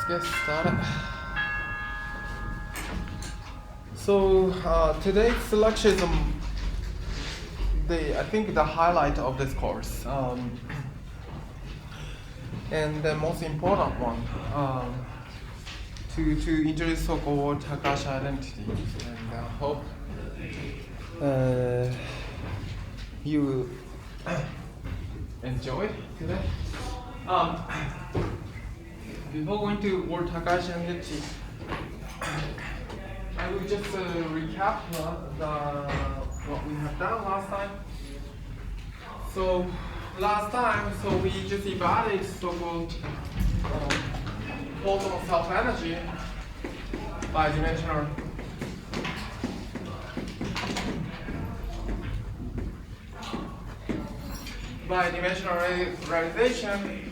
let's get started. So today's lecture is I think the highlight of this course, and the most important one, to introduce so-called Takashi identity, and I hope you enjoy today. Before going to word Takashi identity, I will just recap what we have done last time. So last time, we just evaluated so-called photon self-energy bidimensional realization.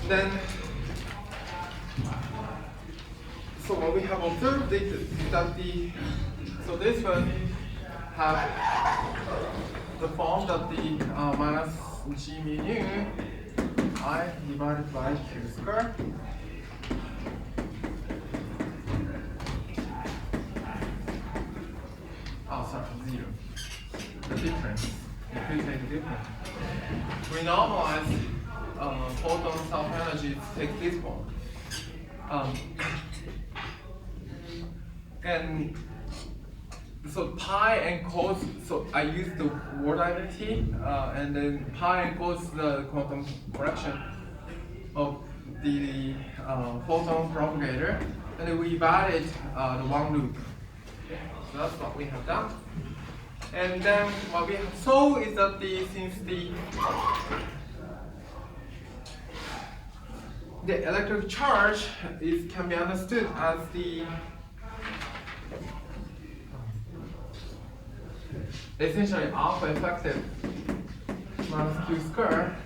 Then, so what we have observed is that this one have the form that the minus g mu nu I divided by q squared. Oh, sorry, 0. The difference. If you take the difference, we normalize photon self-energy take this form. And so pi and cos, so I use the word identity, and then pi and cos the quantum correction of the photon propagator, and then we evaluate the one loop. Okay? So that's what we have done. And then what we have saw is that since the electric charge can be understood as essentially alpha effective minus q square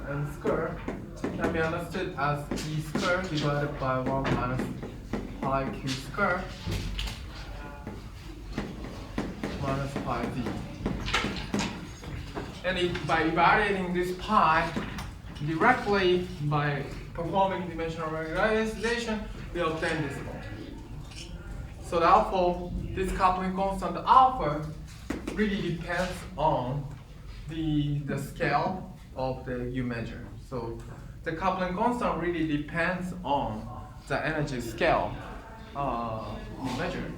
and square can be understood as e square divided by 1 minus pi q square minus pi d. And by evaluating this pi directly by performing dimensional regularization, we obtain this form. So therefore, this coupling constant alpha really depends on the scale of the you measure. So the coupling constant really depends on the energy scale you measure.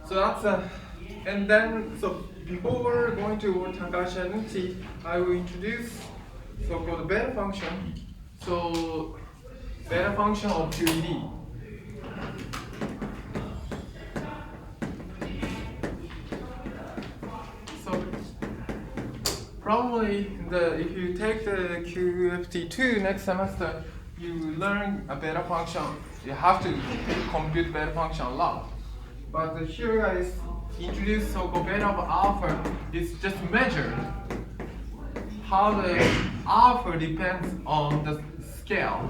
So that's and then before going to Takashi identity, I will introduce so-called beta function. So beta function of QED. So probably if you take the QFT2 next semester, you learn a beta function. You have to compute beta function a lot. But here I introduce so-called beta of alpha is just measure how the alpha depends on the scale.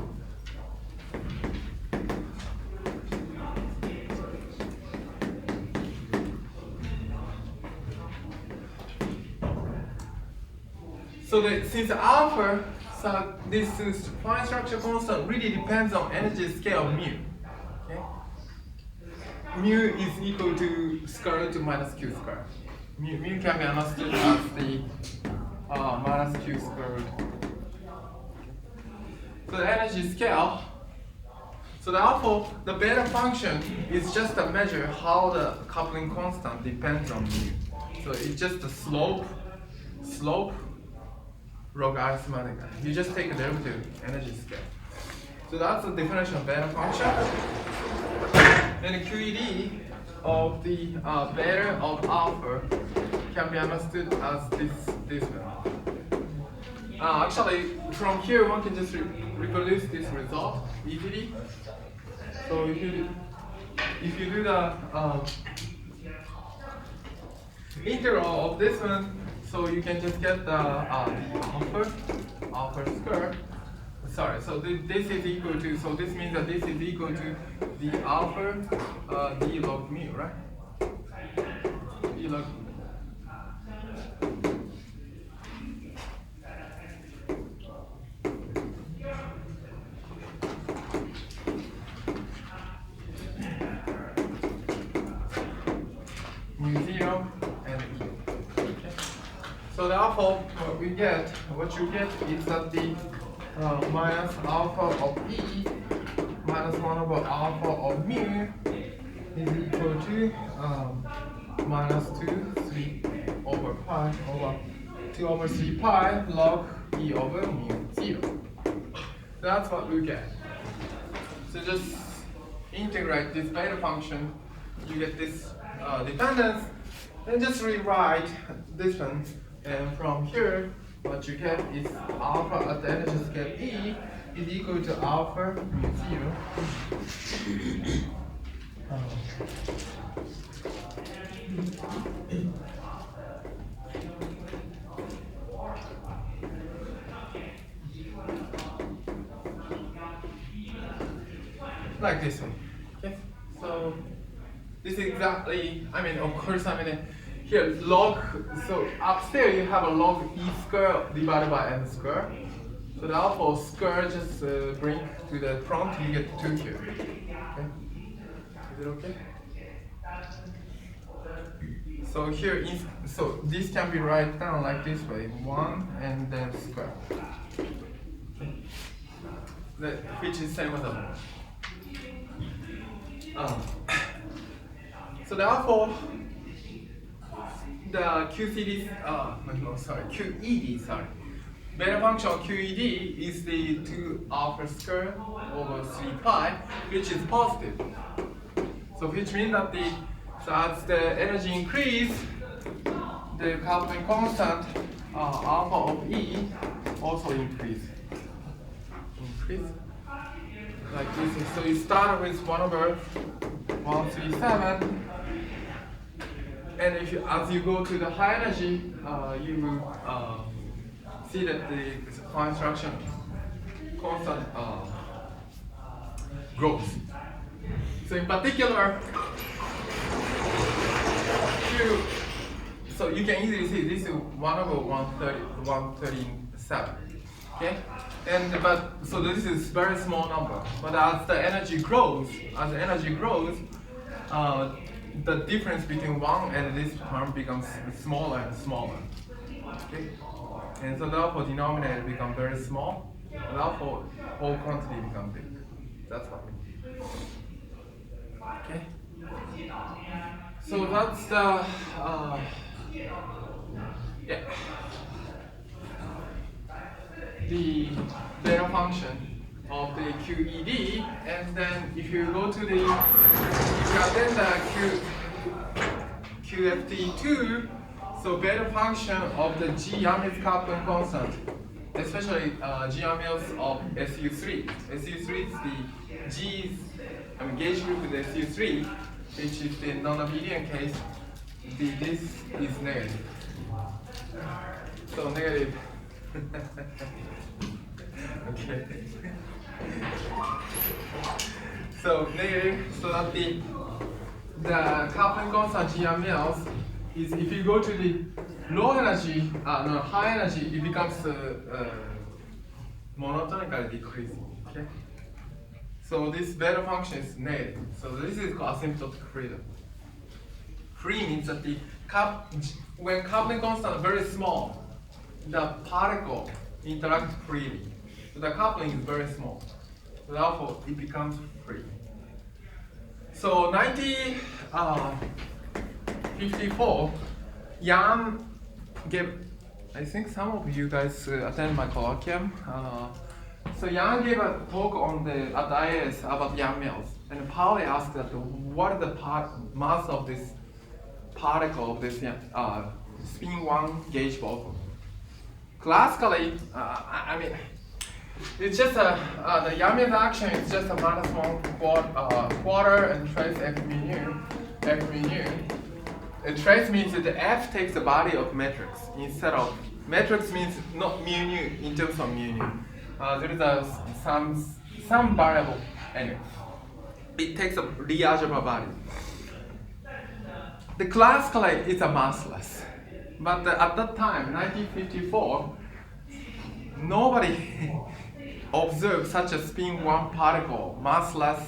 So since alpha, so this fine structure constant really depends on energy scale mu. Okay? Mu is equal to square root minus q squared. Mu can be understood as the minus q square root. So the energy scale. So therefore, the beta function is just a measure how the coupling constant depends on mu. So it's just the slope logarithmic. You just take a derivative energy scale. So that's the definition of beta function. And the QED of the beta of alpha can be understood as this one. Actually, from here one can just reproduce this result easily. So if you do the integral of this one, so you can just get the alpha squared. Sorry, so this is equal to, so this means that this is equal to the alpha d log mu, right? D look. Mu 0 and E. Okay. So therefore, what you get is that the minus alpha of E minus 1 over alpha of mu is equal to minus 2, 3 over pi over 2 over 3 pi log E over mu 0. That's what we get. So just integrate this beta function, you get this dependence, and just rewrite this one. And from here, what you get is alpha at the energy scale E is equal to alpha mu 0. Like this one. Okay? So this is exactly, of course, here log, so upstairs you have a log E square divided by n square. So therefore square just bring to the front, you get 2 here. Okay? Is it okay? So here, so this can be written down like this way, 1 and then square. Okay. Which is same as a 1. So therefore, the QED, beta function of QED is the 2 alpha square over 3 pi, which is positive. So which means that as the energy increase, the coupling constant alpha of E also increase. Like this. So you start with 1 over 137. And as you go to the high energy, you will see that the construction constant grows. So in particular, so you can easily see this is 1 over 137. Okay, so this is very small number. But as the energy grows, the difference between 1 and this term becomes smaller and smaller. Okay? And so therefore denominator becomes very small, and therefore whole quantity becomes big. That's what we mean. Okay? So that's the the beta function of the QED, and then if you go to the QFT2, so beta function of the G-Yamil's coupling constant, especially G-Yamil's of SU3. SU3 is the gauge group with SU3, which is the non-abelian case. This is negative. So negative. Okay. So negative, so that the coupling constant G-Yamil's is, if you go to the high energy, it becomes monotonically decreasing. Okay. So this beta function is negative. So this is called asymptotic freedom. Free means that when coupling constant is very small, the particle interact freely. So the coupling is very small. So therefore, it becomes free. So 1954, Yang gave, I think some of you guys attend my colloquium. So Yang gave a talk at the IAS about Yang-Mills. And Pauli asked that what is the mass of this particle of this spin 1 gauge boson? Classically, it's just the Yang-Mills action is just a minus 1 quarter and trace F mu nu. Trace means that the F takes the body of matrix instead of matrix means not mu nu in terms of mu nu. There is some variable anyway. It takes a Lie algebra body. the classically it's a massless, but at that time, 1954, nobody observed such a spin one particle, massless,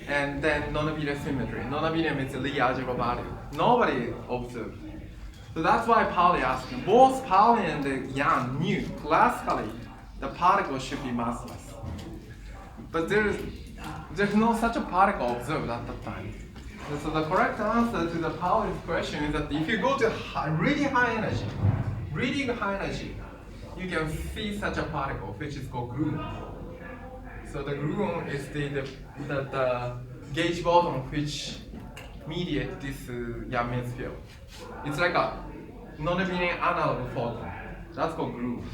and then nonlinear symmetry. Nonlinear means Lie algebra value. Nobody observed. So that's why Pauli asked. Both Pauli and Yang knew classically the particle should be massless. But there's no such a particle observed at that time. So the correct answer to the Pauli's question is that if you go to really high energy, you can see such a particle, which is called gluon. So the gluon is the gauge boson which mediates this Yang-Mills field. It's like a non-linear analog photon. That's called gluon.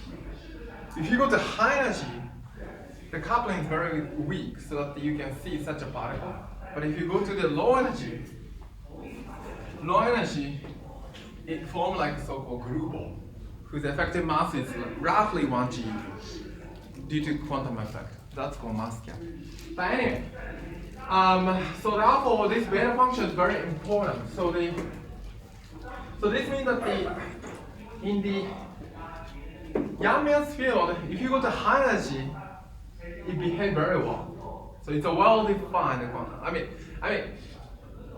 If you go to high energy, the coupling is very weak, so that you can see such a particle. But if you go to the low energy, it forms like a so-called gluon, whose effective mass is roughly 1 g due to quantum effect. That's called mass gap. But anyway, so therefore this beta function is very important. So this means that in the Yang-Mills field, if you go to high energy, it behaves very well. So it's a well-defined quantum. I mean,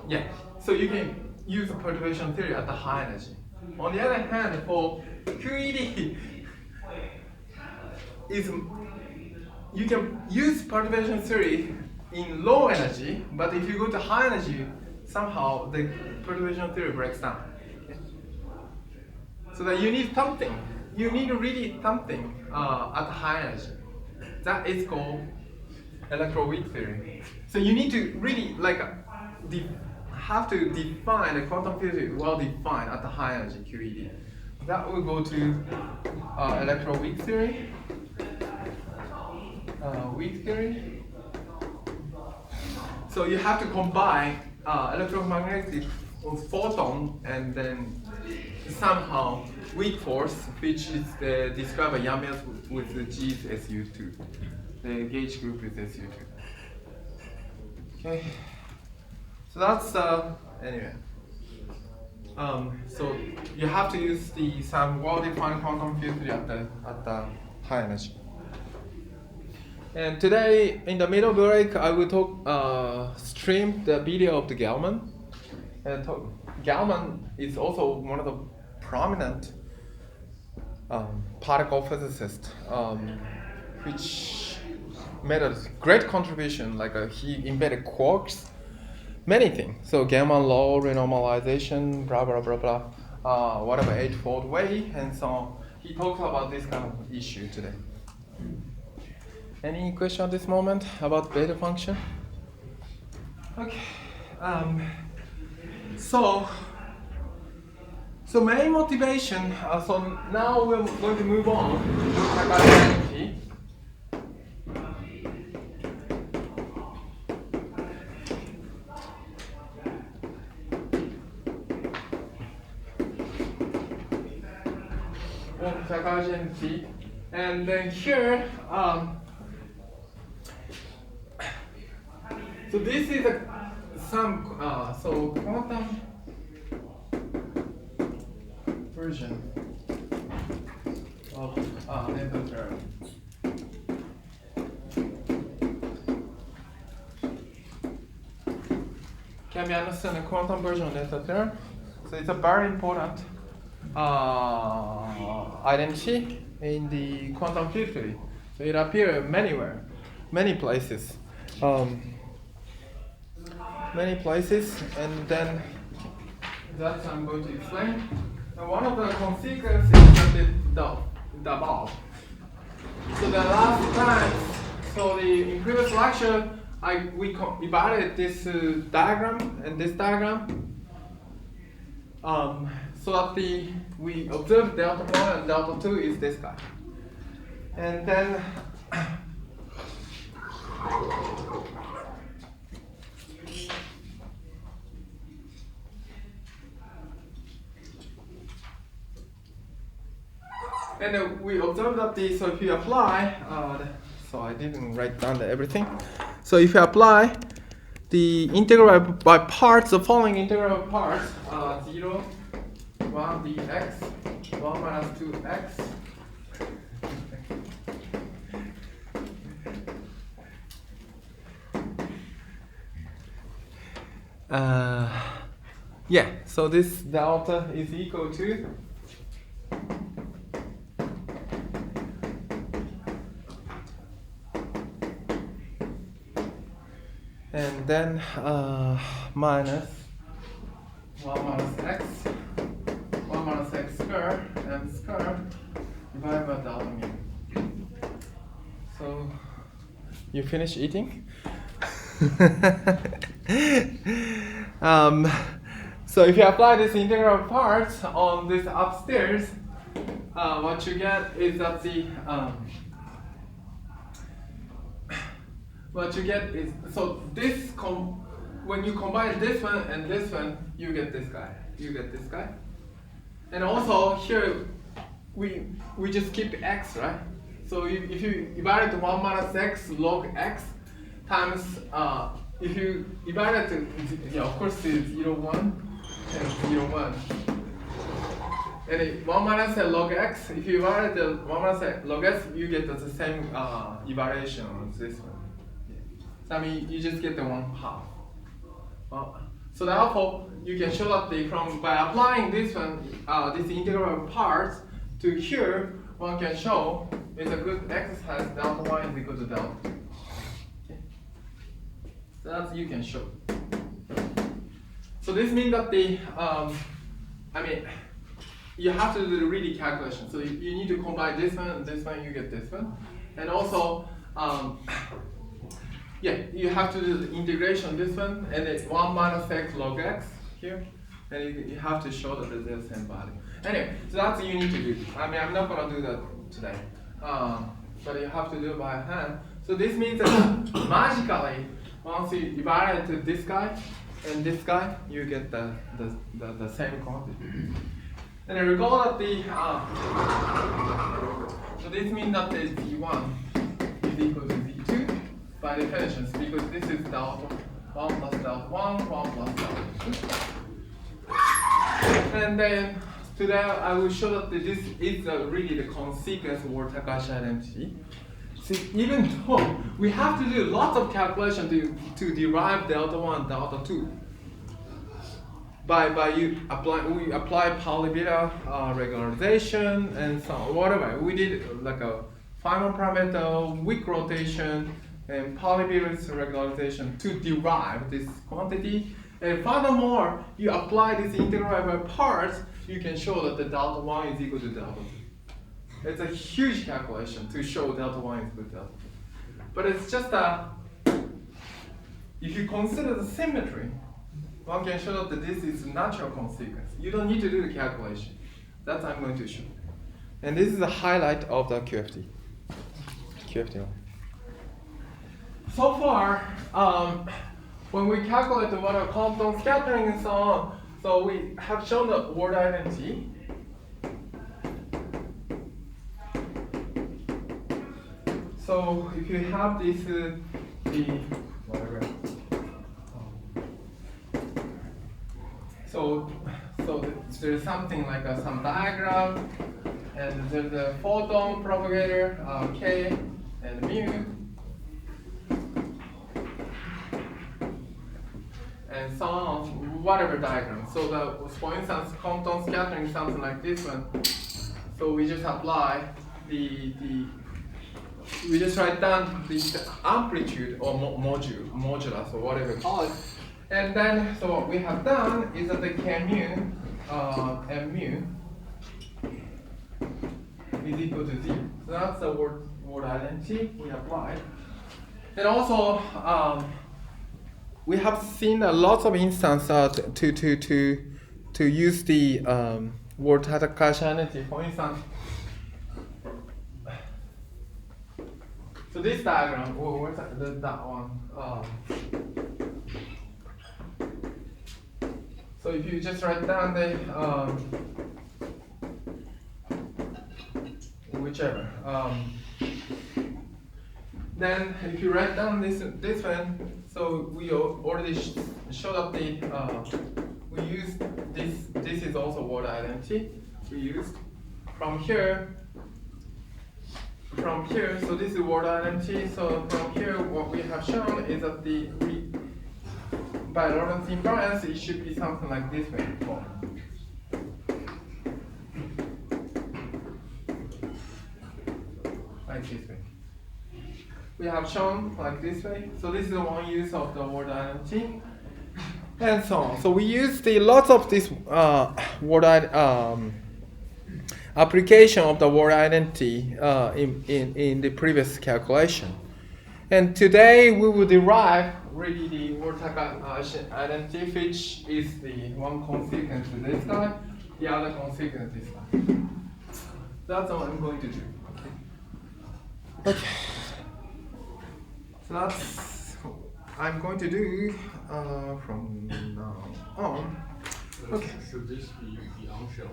yeah. So you can use the perturbation theory at the high energy. On the other hand, for QED, you can use perturbation theory in low energy, but if you go to high energy, somehow the perturbation theory breaks down. Okay? So that you need something. You need really something at high energy. That is called electroweak theory. So you need to really have to define the quantum field well defined at the high energy QED. That will go to electroweak theory. Weak theory. So you have to combine electromagnetic photon and then somehow weak force, which is described by Yang-Mills with the G is SU2. The gauge group is SU2. Okay. So that's anyway. So you have to use some well-defined quantum field theory at the high energy. And today, in the middle break, I will stream the video of the Gell-Mann. And Gell-Mann is also one of the prominent particle physicists, which made a great contribution. He invented quarks, many things. So Gell-Mann law, renormalization, blah blah blah blah, whatever eightfold way, and so on. He talks about this kind of issue today. Any question at this moment about beta function? Okay. So main motivation. So now we're going to move on to identity. Identity, and then here. So this is so quantum version of Newton's theorem. Can we understand the quantum version of Newton's theorem? So it's a very important identity in the quantum field theory. So it appears many places. And then that I'm going to explain. And one of the consequences is the above. So the last time, in previous lecture, we evaluated this diagram and this diagram, so that we observed delta 1 and delta 2 is this guy. And then we observed that so if you apply, so I didn't write down everything. So if you apply the integral by parts, the following integral parts, 0, 1 dx, 1 minus 2x, yeah, so this delta is equal to and then minus 1 minus x, 1 minus x squared, m squared, divided by delta mu. So, you finish eating? So if you apply this integral parts on this upstairs, what you get is that the what you get is, so this when you combine this one and this one, you get this guy. You get this guy. And also here we just keep x, right? So if you divide it to 1 minus x log x times if you divide it to, yeah, of course it's 0, 1 and 0, 1. And 1 minus log x, if you divide it to 1 minus log x, you get the same evaluation on this one. Yeah. So I mean, you just get the 1/2. So therefore, you can show that by applying this one, this integral parts to here, one can show it's a good exercise. Delta y is equal to delta 2. Okay. So that's you can show. So this means that I mean, you have to do the really calculation. So you need to combine this one and this one, you get this one. And also, yeah, you have to do the integration this one, and it's 1 minus x log x here. And you have to show that they're the same value. Anyway, so that's what you need to do. I mean, I'm not going to do that today. But you have to do it by hand. So this means that magically, once you divide it to this guy and this guy, you get the same quantity. And then recall that so this means that the Z1 is equal to Z2 by definition, because this is delta 1 plus delta 1, 1 plus delta 2. And then today I will show that this is really the consequence of Takahashi identity. So even though we have to do lots of calculation to derive delta 1, delta 2, we apply Pauli-Beta regularization and so on, whatever. We did like a Feynman parameter, weak rotation, and Pauli-Beta regularization to derive this quantity. And furthermore, you apply this integral by parts, you can show that the delta 1 is equal to delta 2. It's a huge calculation to show delta 1 is equal to delta 2. But it's just if you consider the symmetry, one can show that this is a natural consequence. You don't need to do the calculation. That's what I'm going to show. And this is the highlight of the QFT. QFT1. So far, when we calculate the water Compton scattering and so on, so we have shown the word identity. So if you have this, whatever. So there's something like some diagram, and there's a photon propagator, K and mu, and so on, whatever diagram. So for instance, Compton scattering something like this one. So we just apply we just write down the amplitude or modulus or whatever you call it. And then, so what we have done is that the K mu, M mu is equal to 0. So that's the word identity we applied. And also, we have seen a lot of instances to use the word Takahashi identity. For instance, so this diagram, what's that one? So if you just write down the whichever, Then if you write down this one, so we already showed up the we used this. This is also word identity we used from here. From here, so this is word identity. So from here, what we have shown is that the by Lorentz invariance, it should be something like this way. Like this way. We have shown like this way. So this is the one use of the word identity, and so on. So we use the lots of this word application of the word identity in the previous calculation. And today we will derive really the word identity, which is the one consequence to this guy, the other consequence this guy. That's what I'm going to do. Okay. So that's what I'm going to do from now on. Okay. Should this be on shell?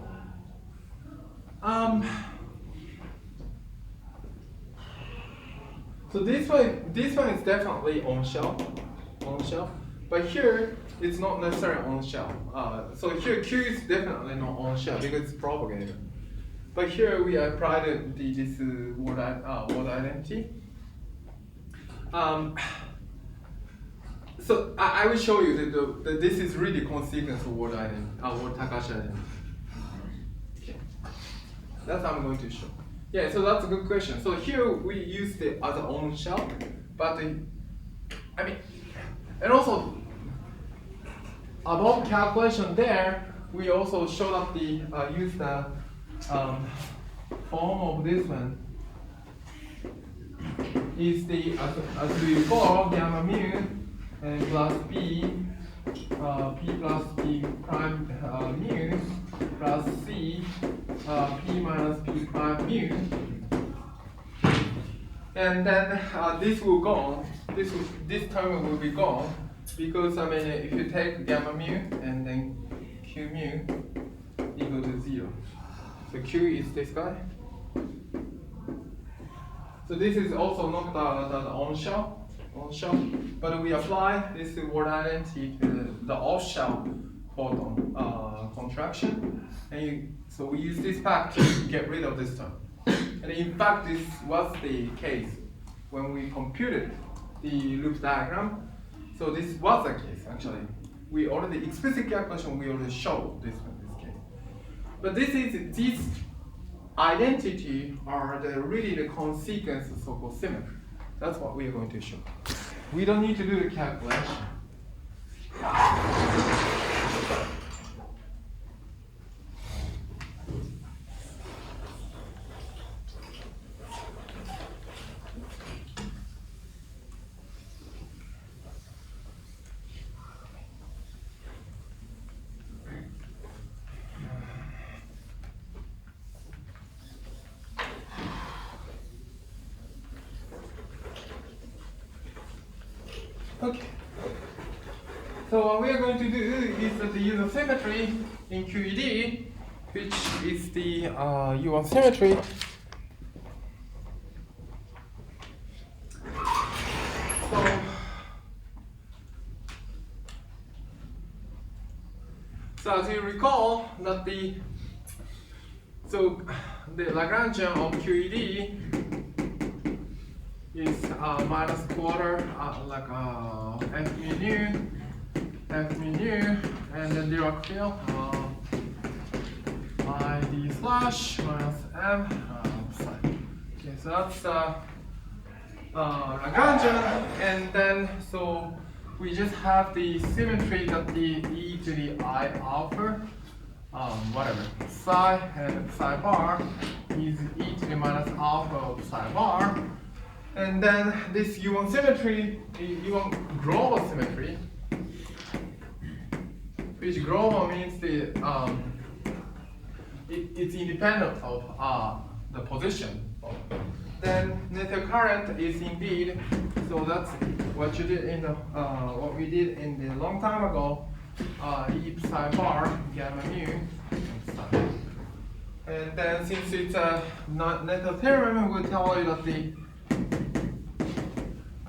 So this one is definitely on shell, but here it's not necessarily on shell. So here Q is definitely not on shell because it's propagator. But here we applied this word identity. So I will show you that this is really consequence of word identity, word Takashi identity. Okay. That's what I'm going to show. Yeah, so that's a good question. So here we use the other on shell, but and also above calculation there, we also showed up the use the form of this one is the as before gamma mu and plus b p plus p prime mu plus c p minus p prime mu, and then this will go on. This term will be gone because if you take gamma mu and then q mu equal to 0. So q is this guy. So this is also not the on shell, but we apply this word identity to the off shell photon contraction, and so we use this fact to get rid of this term. And in fact, this was the case when we computed the loop diagram. So this was the case actually. We already explicit calculation. We already showed this case. But this identity are really the consequence of so-called symmetry. That's what we are going to show. We don't need to do the calculation. Okay. So what we are going to do is that the use of symmetry in QED, which is the U1 symmetry. So as you recall that the Lagrangian of QED is minus quarter like f mu nu, and then Dirac field I d slash minus m psi. Okay, so that's Lagrangian, and then so we just have the symmetry that the e to the I alpha whatever psi and psi bar is e to the minus alpha of psi bar. And then this U1 symmetry, U1 global symmetry, which global means the it's independent of the position. Then network current is indeed, so that's what you did in the what we did in the long time ago, e psi bar gamma mu psi. And then since it's a network theorem, we'll tell you that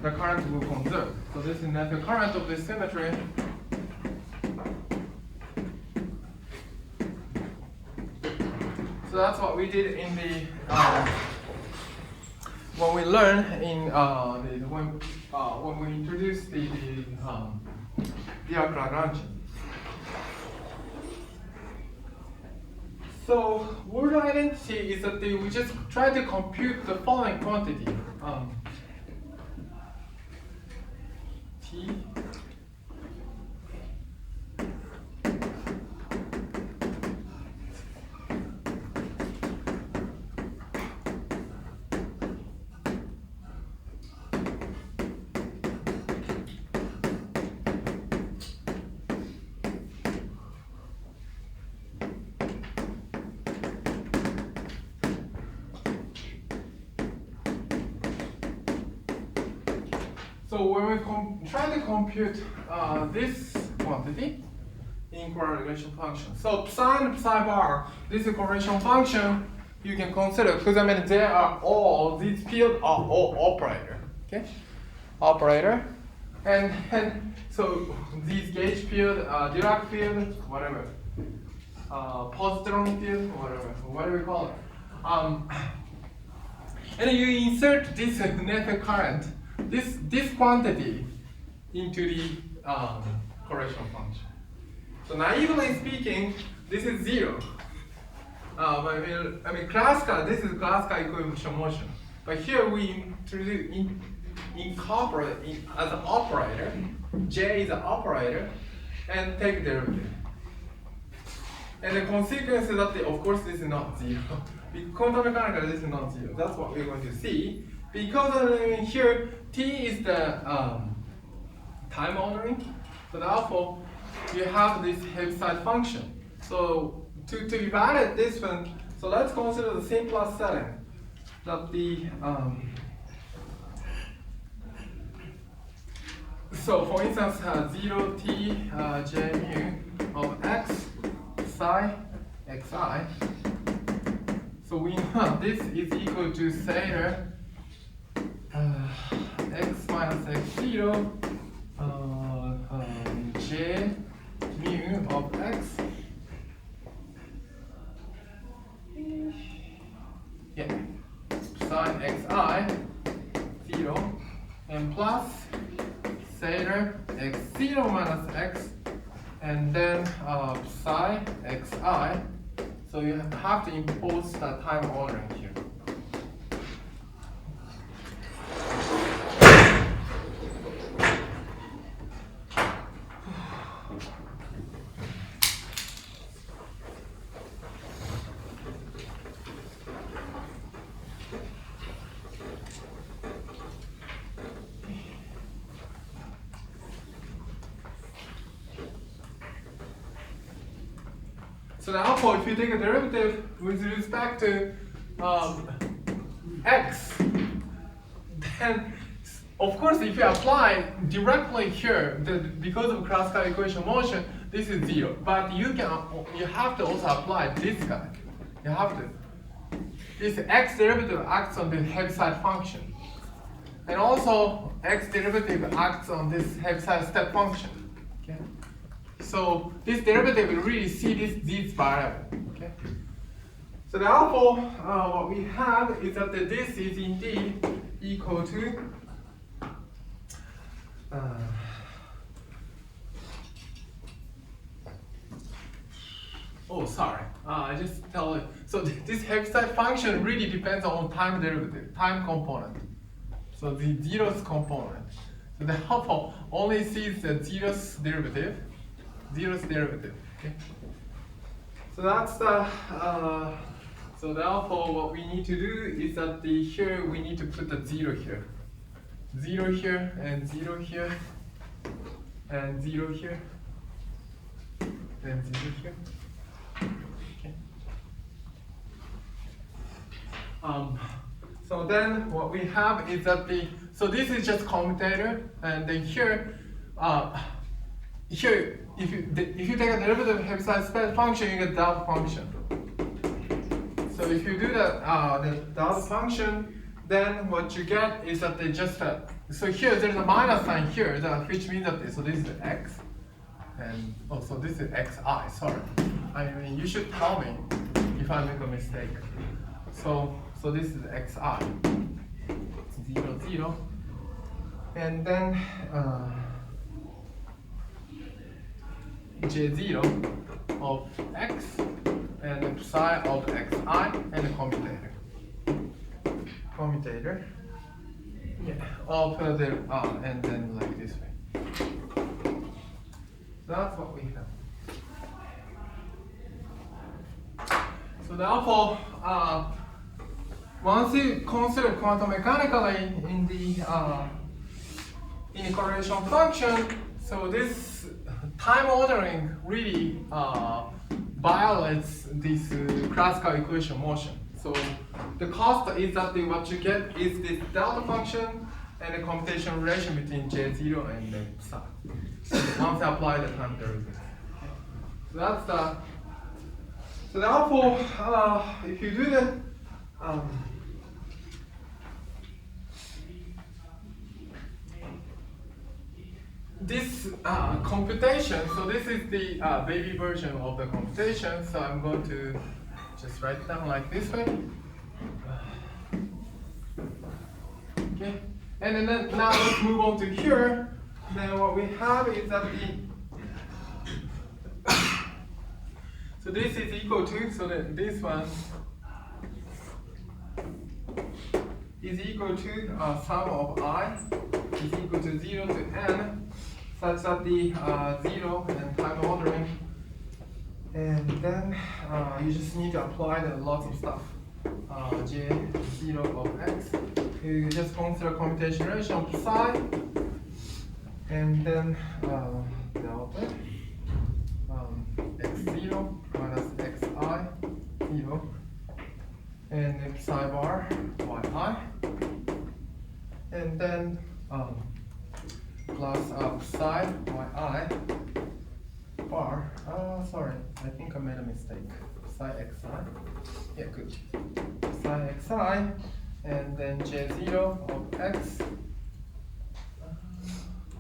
the current will conserve. So this is net current of this symmetry. So that's what we did in the when we learn in when we introduced the Dirac-Lagrange. So word identity is that we just try to compute the following quantity. T So when we try to compute this quantity in correlation function, so psi and psi bar, this is correlation function you can consider because I mean they are all these fields are all operator, okay, operator, and so these gauge field, Dirac field, whatever, positron field, whatever we call it, and you insert this net current. This quantity into the correlation function. So naively speaking, this is 0. I mean classical. This is classical equilibrium motion. But here we incorporate as an operator. J is an operator, and take derivative. And the consequence is that of course this is not 0. Quantum mechanical, this is not 0. That's what we're going to see. Because here t is the time ordering, so therefore you have this Heaviside function. So to evaluate this one, so let's consider the simplest setting that the so for instance 0 t j mu of x psi xi. So we know this is equal to theta x minus x0 j mu of x. Yeah, sine xi 0 and plus theta x0 minus x and then psi xi. So you have to impose the time ordering here. So now, if you take a derivative with respect to x, then of course if you apply directly here, because of classical equation motion, this is 0. But you have to also apply this guy. You have to. This x derivative acts on the Heaviside function, and also x derivative acts on this Heaviside step function. Okay. So this derivative will really see these variables. Okay. So therefore, what we have is that this is indeed equal to oh, sorry. I just tell you. So this Heaviside function really depends on time derivative, time component. So the zeroth component. So therefore, only sees the zeroth derivative. Okay. So that's the. So therefore, what we need to do is that here we need to put the 0 here, 0 here, and 0 here, and 0 here, and 0 here. Okay. So then what we have is that so this is just commutator, and then here, here if you take a derivative of Heaviside space function, you get that function. So if you do the function, then what you get is that they just so here there's a minus sign here, which means that so this is x, and also this is xi. Sorry, I mean you should tell me if I make a mistake. So this is xi, 0, 0, and then j0 of x and psi of xi and the commutator. Yeah, of the and then like this way. That's what we have. So therefore, once you consider quantum mechanically in the correlation function, so this time ordering really violates this classical equation motion. So the cost is that what you get is this delta function and the computation relation between J0 and the psi. Once I apply the time derivative. So that's the. So therefore, if you do the this computation, so this is the baby version of the computation. So I'm going to just write it down like this way. Okay, and then now let's move on to here. Then what we have is that so this is equal to, so that this one is equal to sum of I is equal to 0 to n, such that the 0 and time ordering, and then you just need to apply the lots of stuff. J0 of x, you just consider computation ratio of psi, and then delta x0 minus xi 0, and then psi bar yi, and then plus psi yi bar. Sorry, I think I made a mistake. Psi xi. Yeah, good. Psi xi, and then j0 of x.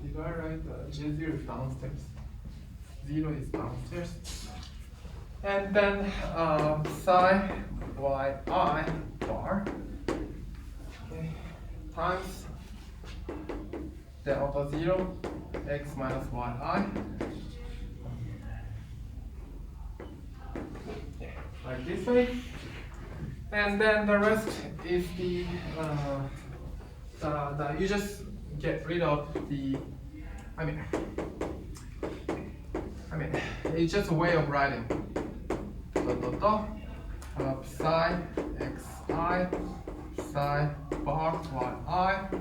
Did I write j0 is downstairs? 0 is downstairs. And then psi yi bar, okay, times delta 0 x minus yi. Yeah, like this way. And then the rest is the you just get rid of the, I mean it's just a way of writing. Psi xi, psi bar yi,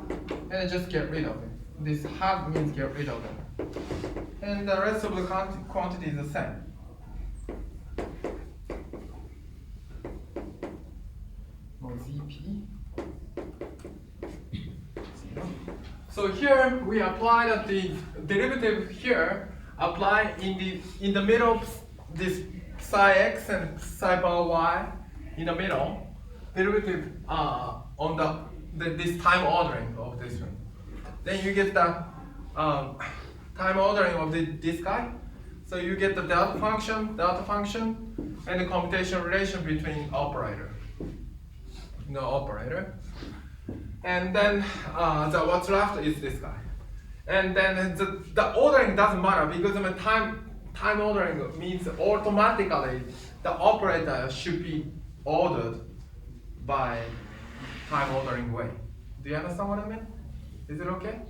and just get rid of it. This half means get rid of it. And the rest of the quantity is the same. ZP. So here we apply that the derivative here apply in the middle of this psi x and psi bar y in the middle derivative on this time ordering of this one. Then you get the time ordering of this guy. So you get the delta function, and the computation relation between operator. And then what's left is this guy. And then the ordering doesn't matter because I mean, time ordering means automatically the operator should be ordered by time ordering way. Do you understand what I mean? Is it okay?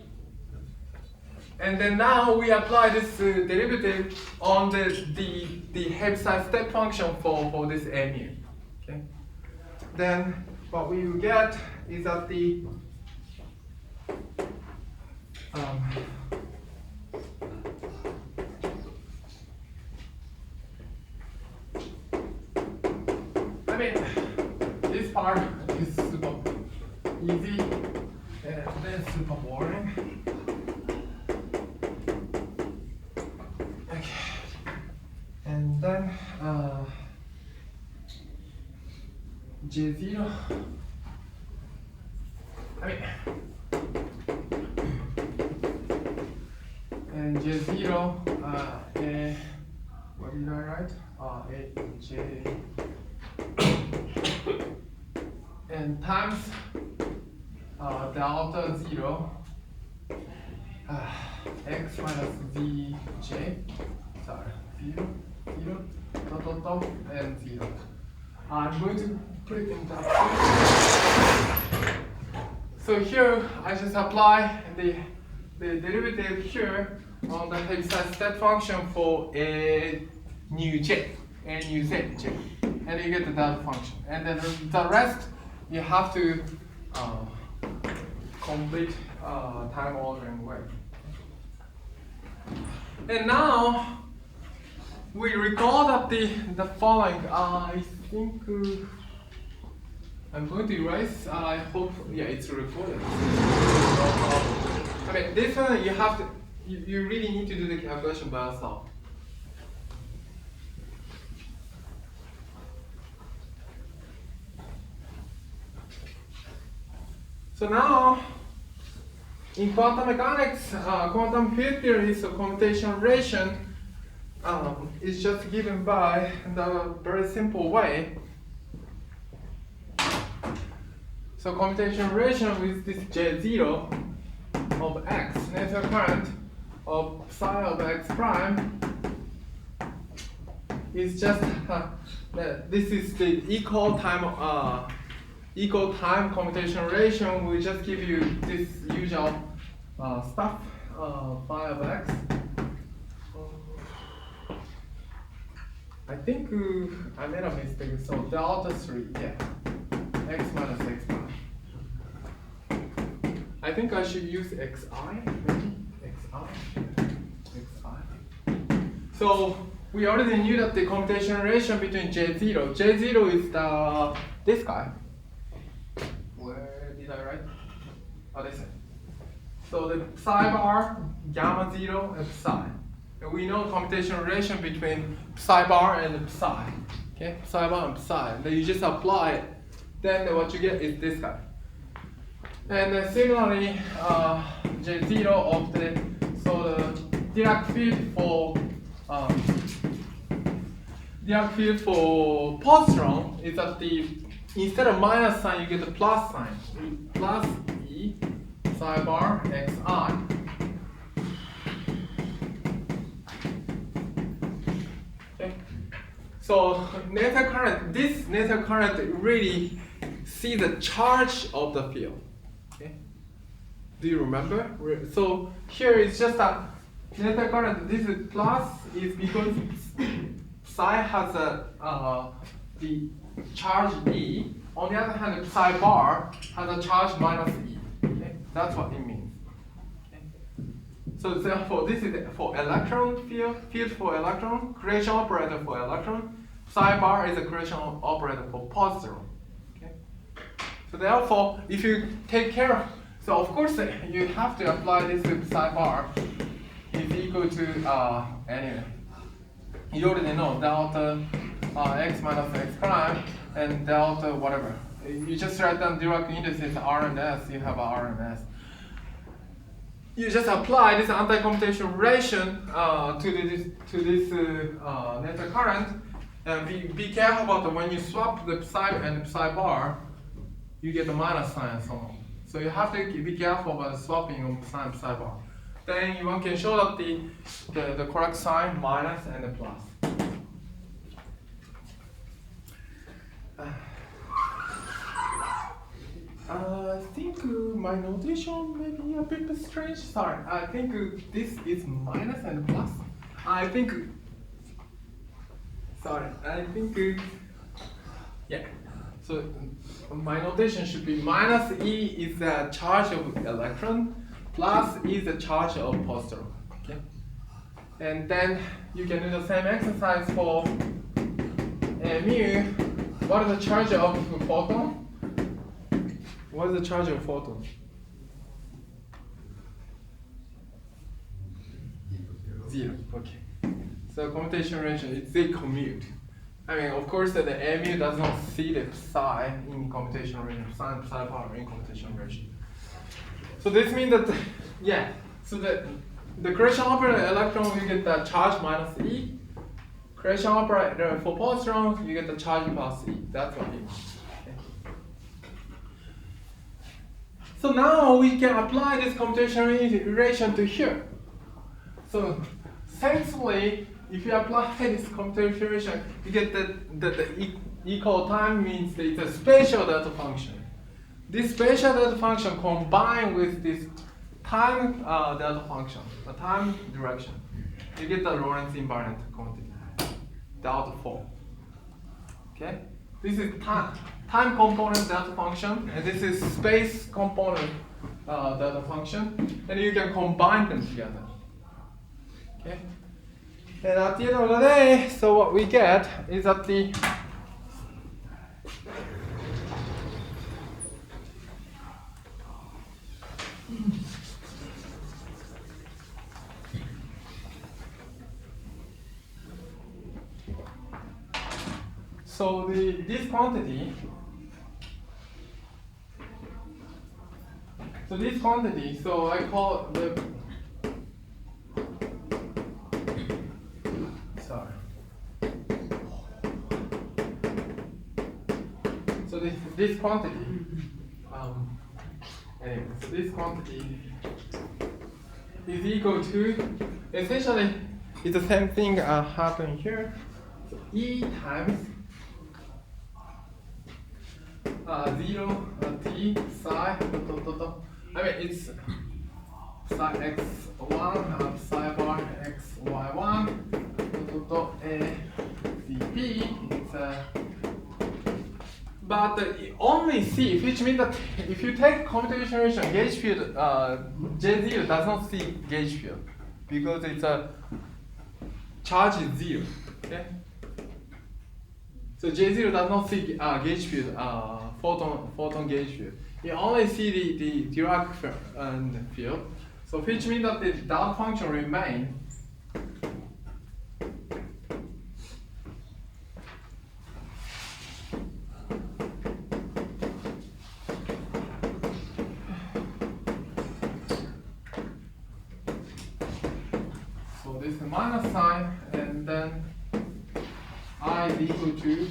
And then now we apply this derivative on the Heaviside step function for this mu. Okay. Then what we will get is that the I mean, this part is super easy and then super boring. Okay, and then J0 I mean, and J0, what did I write? J, and times delta 0, x minus vj, sorry, 0, 0, dot, dot, and 0. I'm going to put it in that. So here, I just apply the derivative here on the Heaviside state function for a new j, a new z j, and you get the delta function. And then the rest, you have to complete time ordering way. And now we recall that the following. I think I'm going to erase. I hope, yeah, it's recorded. I mean, this one you have to. You really need to do the calculation by yourself. So now, in quantum mechanics, quantum field theory, so commutation relation is just given by the very simple way. So commutation relation with this J0 of x, natural current of psi of x prime, is just this is the equal time commutation relation. We just give you this usual stuff, phi of x. I think I made a mistake. So delta 3, yeah, x minus x prime. I think I should use xi, maybe xi. So we already knew that the commutation relation between J0 is this guy. Where did I write? Oh, this one. So the psi bar, gamma 0, and psi. And we know commutation relation between psi bar and psi. Okay, psi bar and psi. And then you just apply it. Then what you get is this guy. And then similarly, J0 of the Dirac field for positron is that instead of minus sign you get the plus sign, plus E psi bar xi. Okay. So this nether current really see the charge of the field. Okay. Do you remember? So here it's just that nether current. This is plus is because psi has the charge E. On the other hand, psi bar has a charge minus E. Okay? That's what it means. Okay? So therefore, this is for electron field for electron, creation operator for electron. Psi bar is a creation operator for positron. Okay? So therefore, if you take care of, so of course you have to apply this with psi bar is equal to anyway. You already know delta x minus x prime and delta whatever. You just write down Dirac indices R and S, you have R and S. You just apply this anti-commutation relation to this nether current, and be careful about when you swap the psi and the psi bar, you get the minus sign and so on. So you have to be careful about swapping on psi and psi bar. Then one can show that the correct sign minus and the plus. I think my notation may be a bit strange. Sorry, I think this is minus and plus. I think. Sorry, I think. Yeah. So my notation should be minus E is the charge of electron, plus E is the charge of positron. Okay. And then you can do the same exercise for mu. What is the charge of photon? What is the charge of photon? 0. Okay. So commutation relation is a commute. I mean, of course, that the mu does not see the psi in commutation relation, psi and psi bar in commutation relation. So this means that, yeah, so the correction operator electron, you get the charge minus E. Correction operator for positron, you get the charge plus E. That's what it means. Okay. So now we can apply this computational integration to here. So thankfully, if you apply this computational integration, you get the equal time means that it's a spatial delta function. This spatial delta function combined with this time delta function, the time direction, you get the Lorentz invariant quantity, delta 4. Okay? This is time component delta function, and this is space component delta function, and you can combine them together. Okay? And at the end of the day, so what we get is that the this quantity, so I call the, sorry. So this quantity, anyway, so this quantity is equal to, essentially, it's the same thing happening here. So E times 0 t psi I mean it's psi x1 psi bar xy1 a cp. It's but only C, which means that if you take computation gauge field, J0 does not see gauge field because it's a charge is 0. Okay. So J0 does not see gauge field, photon gauge field. You only see the Dirac field. So which means that the delta function remains. So this is minus sign, and then I is equal to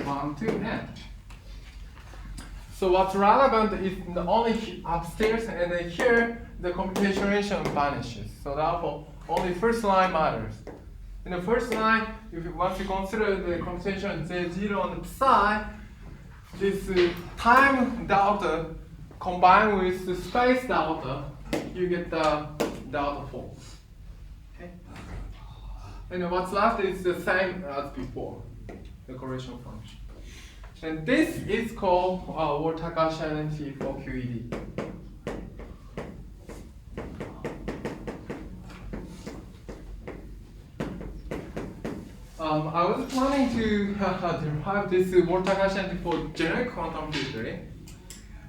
1 to n. So what's relevant is only upstairs, and then here the computation vanishes. So therefore, only first line matters. In the first line, once you consider the computation Z0 and psi, this time delta combined with the space delta, you get the delta 4. Okay? And what's left is the same as before, the correlation function. And this is called Ward-Takahashi identity for QED. I was planning to derive this Ward-Takahashi identity for generic quantum field theory.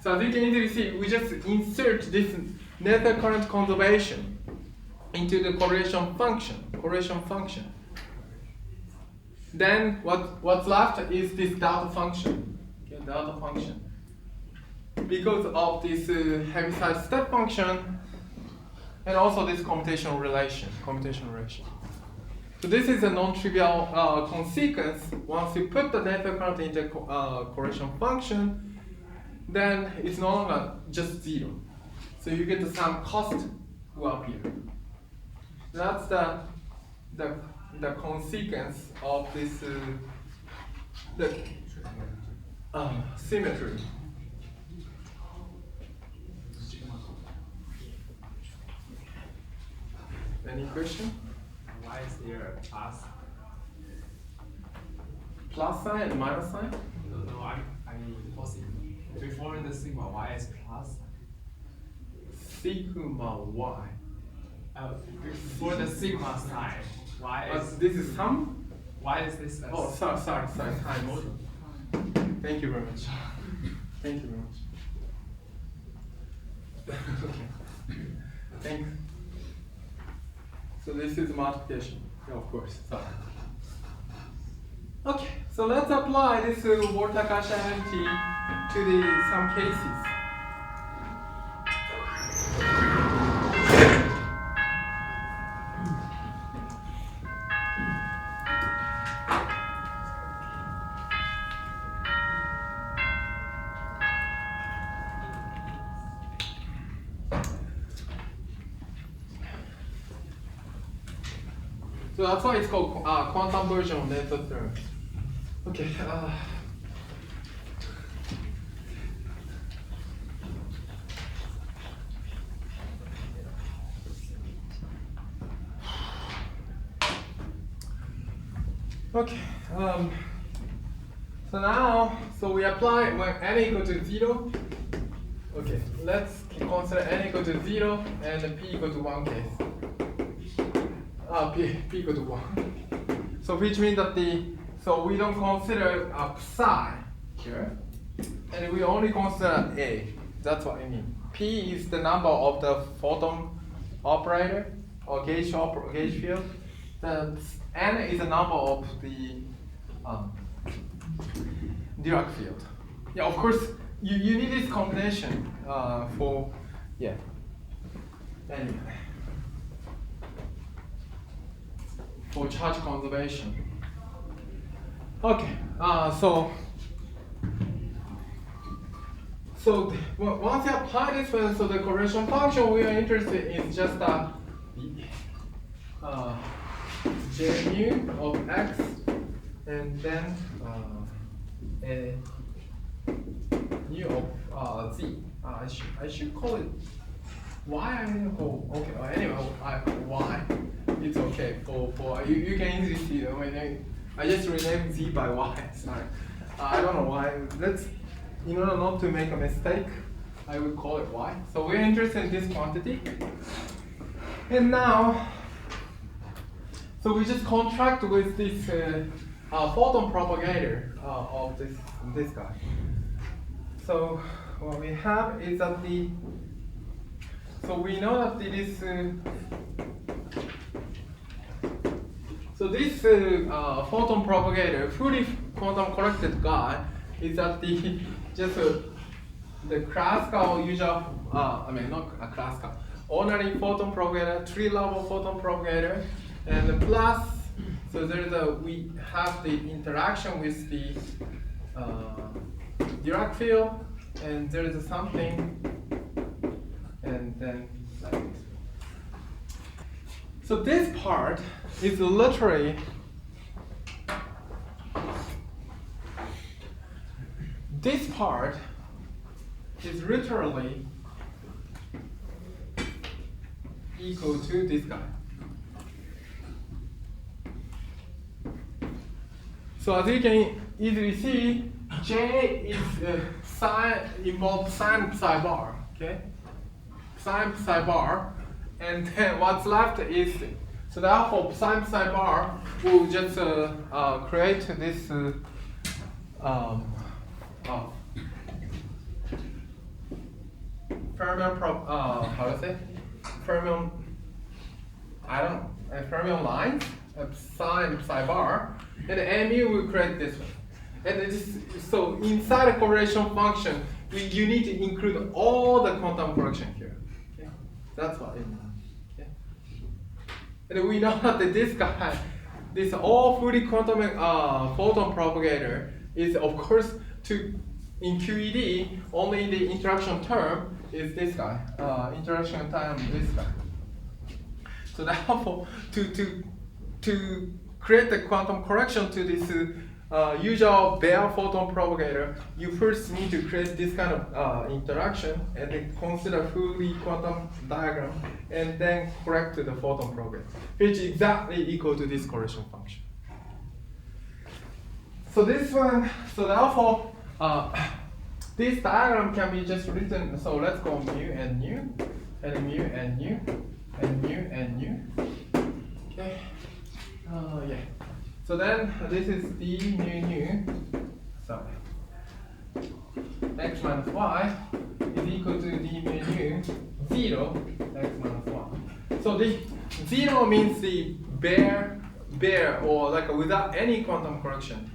So as you can easily see, we just insert this nether current conservation into the correlation function. Then what's left is this delta function. Okay, delta function. Because of this Heaviside step function and also this computational relation. So this is a non-trivial consequence. Once you put the nether current into the correlation function, then it's no longer just 0. So you get some cost will appear. That's the consequence of this symmetry. Any question? Why is there a plus? Plus sign and minus sign? No, I mean positive. Before the sigma, why is plus? Sigma y. Before the sigma sign, why is this is sum? why is this? Oh, sorry, time. Thank you very much. Thank you very much. Okay. Thanks. So this is multiplication. Yeah, of course. Sorry. Okay, so let's apply this Ward-Takahashi identity to some cases. So that's why it's called quantum version of the theorem. Okay. Okay. So now, we apply when n equal to 0. Okay, let's consider n equal to 0 and p equal to 1 case. P equal to 1. So which means that we don't consider psi here, and we only consider A. That's what I mean. P is the number of the photon operator or gauge field. The N is the number of the Dirac field. Yeah, of course, you need this combination for, yeah. Anyway, for charge conservation. Okay, so once you apply this one, so the correlation function we are interested in is just J mu of x, and then a mu of z. I should call it y. I mean, okay. Anyway, y. It's okay for you can easily see it. I just renamed z by y. Sorry, I don't know why. In order not to make a mistake, I would call it y. So we're interested in this quantity, and now. So we just contract with this photon propagator of this guy. So what we have is that so we know that it is so this photon propagator, fully quantum corrected guy, is that the classical usual not a classical ordinary photon propagator, 3-level photon propagator. And plus, so we have the interaction with the Dirac field, and there is something, and then like this. So this part is literally equal to this guy. So as you can easily see, J is involves sine psi bar, okay? Sine psi bar, and then what's left is, so therefore sine psi bar will just create this fermion lines of sine psi bar, and mu will create this one. And so inside a correlation function, you need to include all the quantum correction here. Okay? That's what it means. Okay? And we know that this guy, this all fully quantum photon propagator is, of course, in QED, only the interaction term is this guy. Interaction term is this guy. So therefore, to create the quantum correction to this usual bare photon propagator, you first need to create this kind of interaction and then consider fully quantum diagram and then correct to the photon propagator, which is exactly equal to this correlation function. So this one, so therefore, this diagram can be just written, so let's go mu and nu, and mu and nu, and mu and nu. Okay. Yeah. So then this is d mu nu, sorry, x minus y is equal to d mu nu 0 x minus y. So the 0 means the bare or like without any quantum correction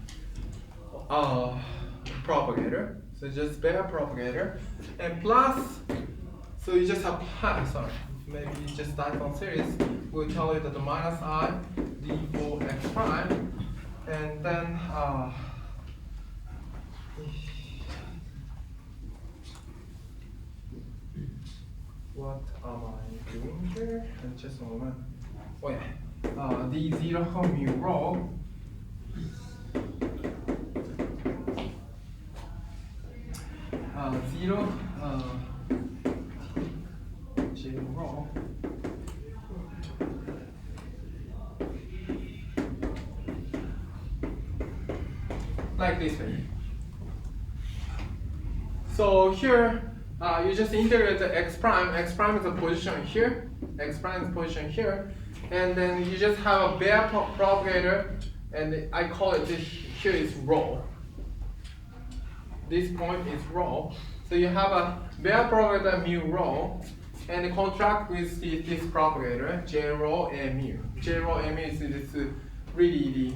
propagator. So just bare propagator, and plus, so you just apply, sorry, maybe you just diagonal series will tell you that the minus I d4 x prime, and then what am I doing here? And just a moment. Oh yeah. d0 mu rho zero j rho like this way. So here you just integrate the x prime. X prime is a position here. X prime is position here, and then you just have a bare propagator, and I call it this. Here is rho. This point is rho. So you have a bare propagator mu rho, and contract with this propagator j rho and mu. J rho and mu is this really the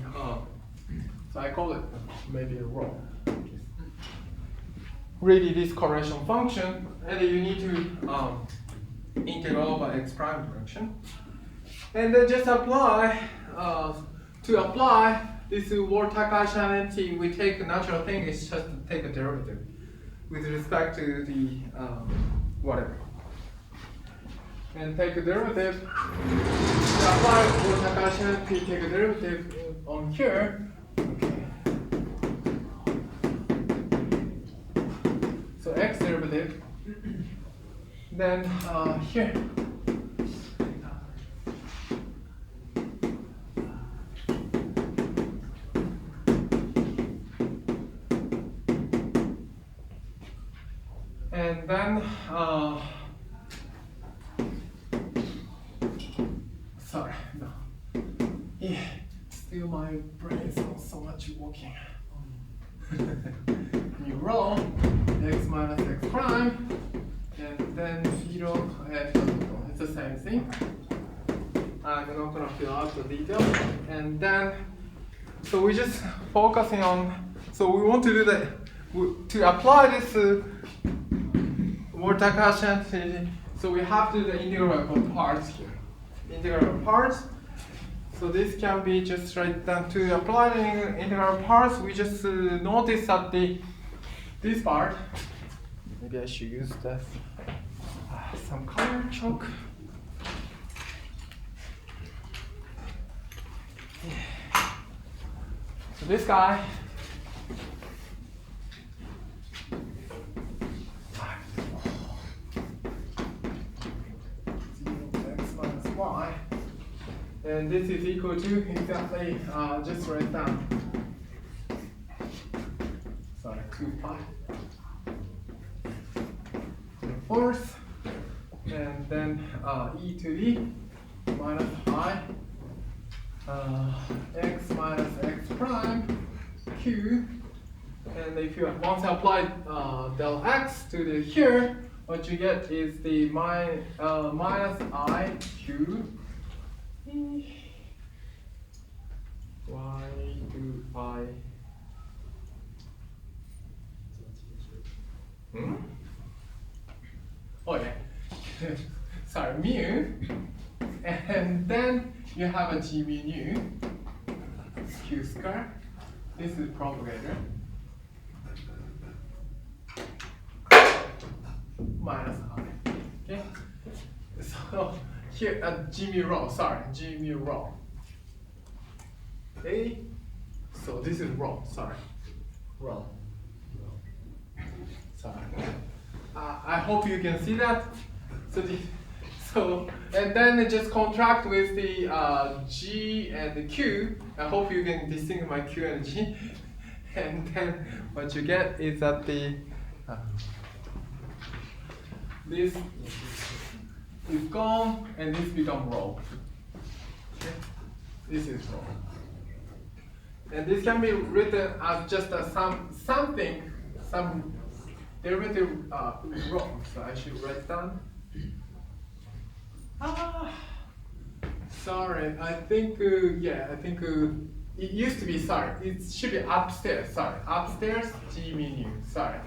so I call it maybe rho. Really this correlation function, and you need to integral by x prime direction, and then just apply to apply this Ward-Takahashi, we take the natural thing is just to take a derivative with respect to the whatever, and take a derivative. To apply Ward-Takahashi, take a derivative on here. Okay. So x derivative, then here. And then, sorry, no. Yeah, still my brain is not so much working. Mu rho, x minus x prime, and then 0 and it's the same thing. I'm not gonna fill out the details. And then, so we're just focusing on, so we want to do that, to apply this Ward-Takahashi, so we have to do the integral of parts here. Integral of parts. So this can be just write down to apply the integral parts. We just notice that this part. Maybe I should use that some color chalk. Yeah. So this guy. Y, and this is equal to exactly just write down. Sorry, 2 pi to the fourth, and then e to the minus I x minus x prime q, and if you once apply del x to the here, what you get is the minus I q y to I. Oh yeah, sorry, mu, and then you have a g mu nu q square. This is propagator. Minus I. Okay? So here G mu rho, sorry, G mu rho. Okay? So this is rho, sorry. Rho. Sorry. I hope you can see that. So and then it just contract with the G and the Q. I hope you can distinguish my Q and G. And then what you get is that the this is gone, and this becomes rho. Okay? This is rho. And this can be written as just some derivative rho. So I should write down. Sorry, I think, yeah, I think it used to be, sorry, it should be upstairs, sorry. Upstairs, G mu nu, sorry.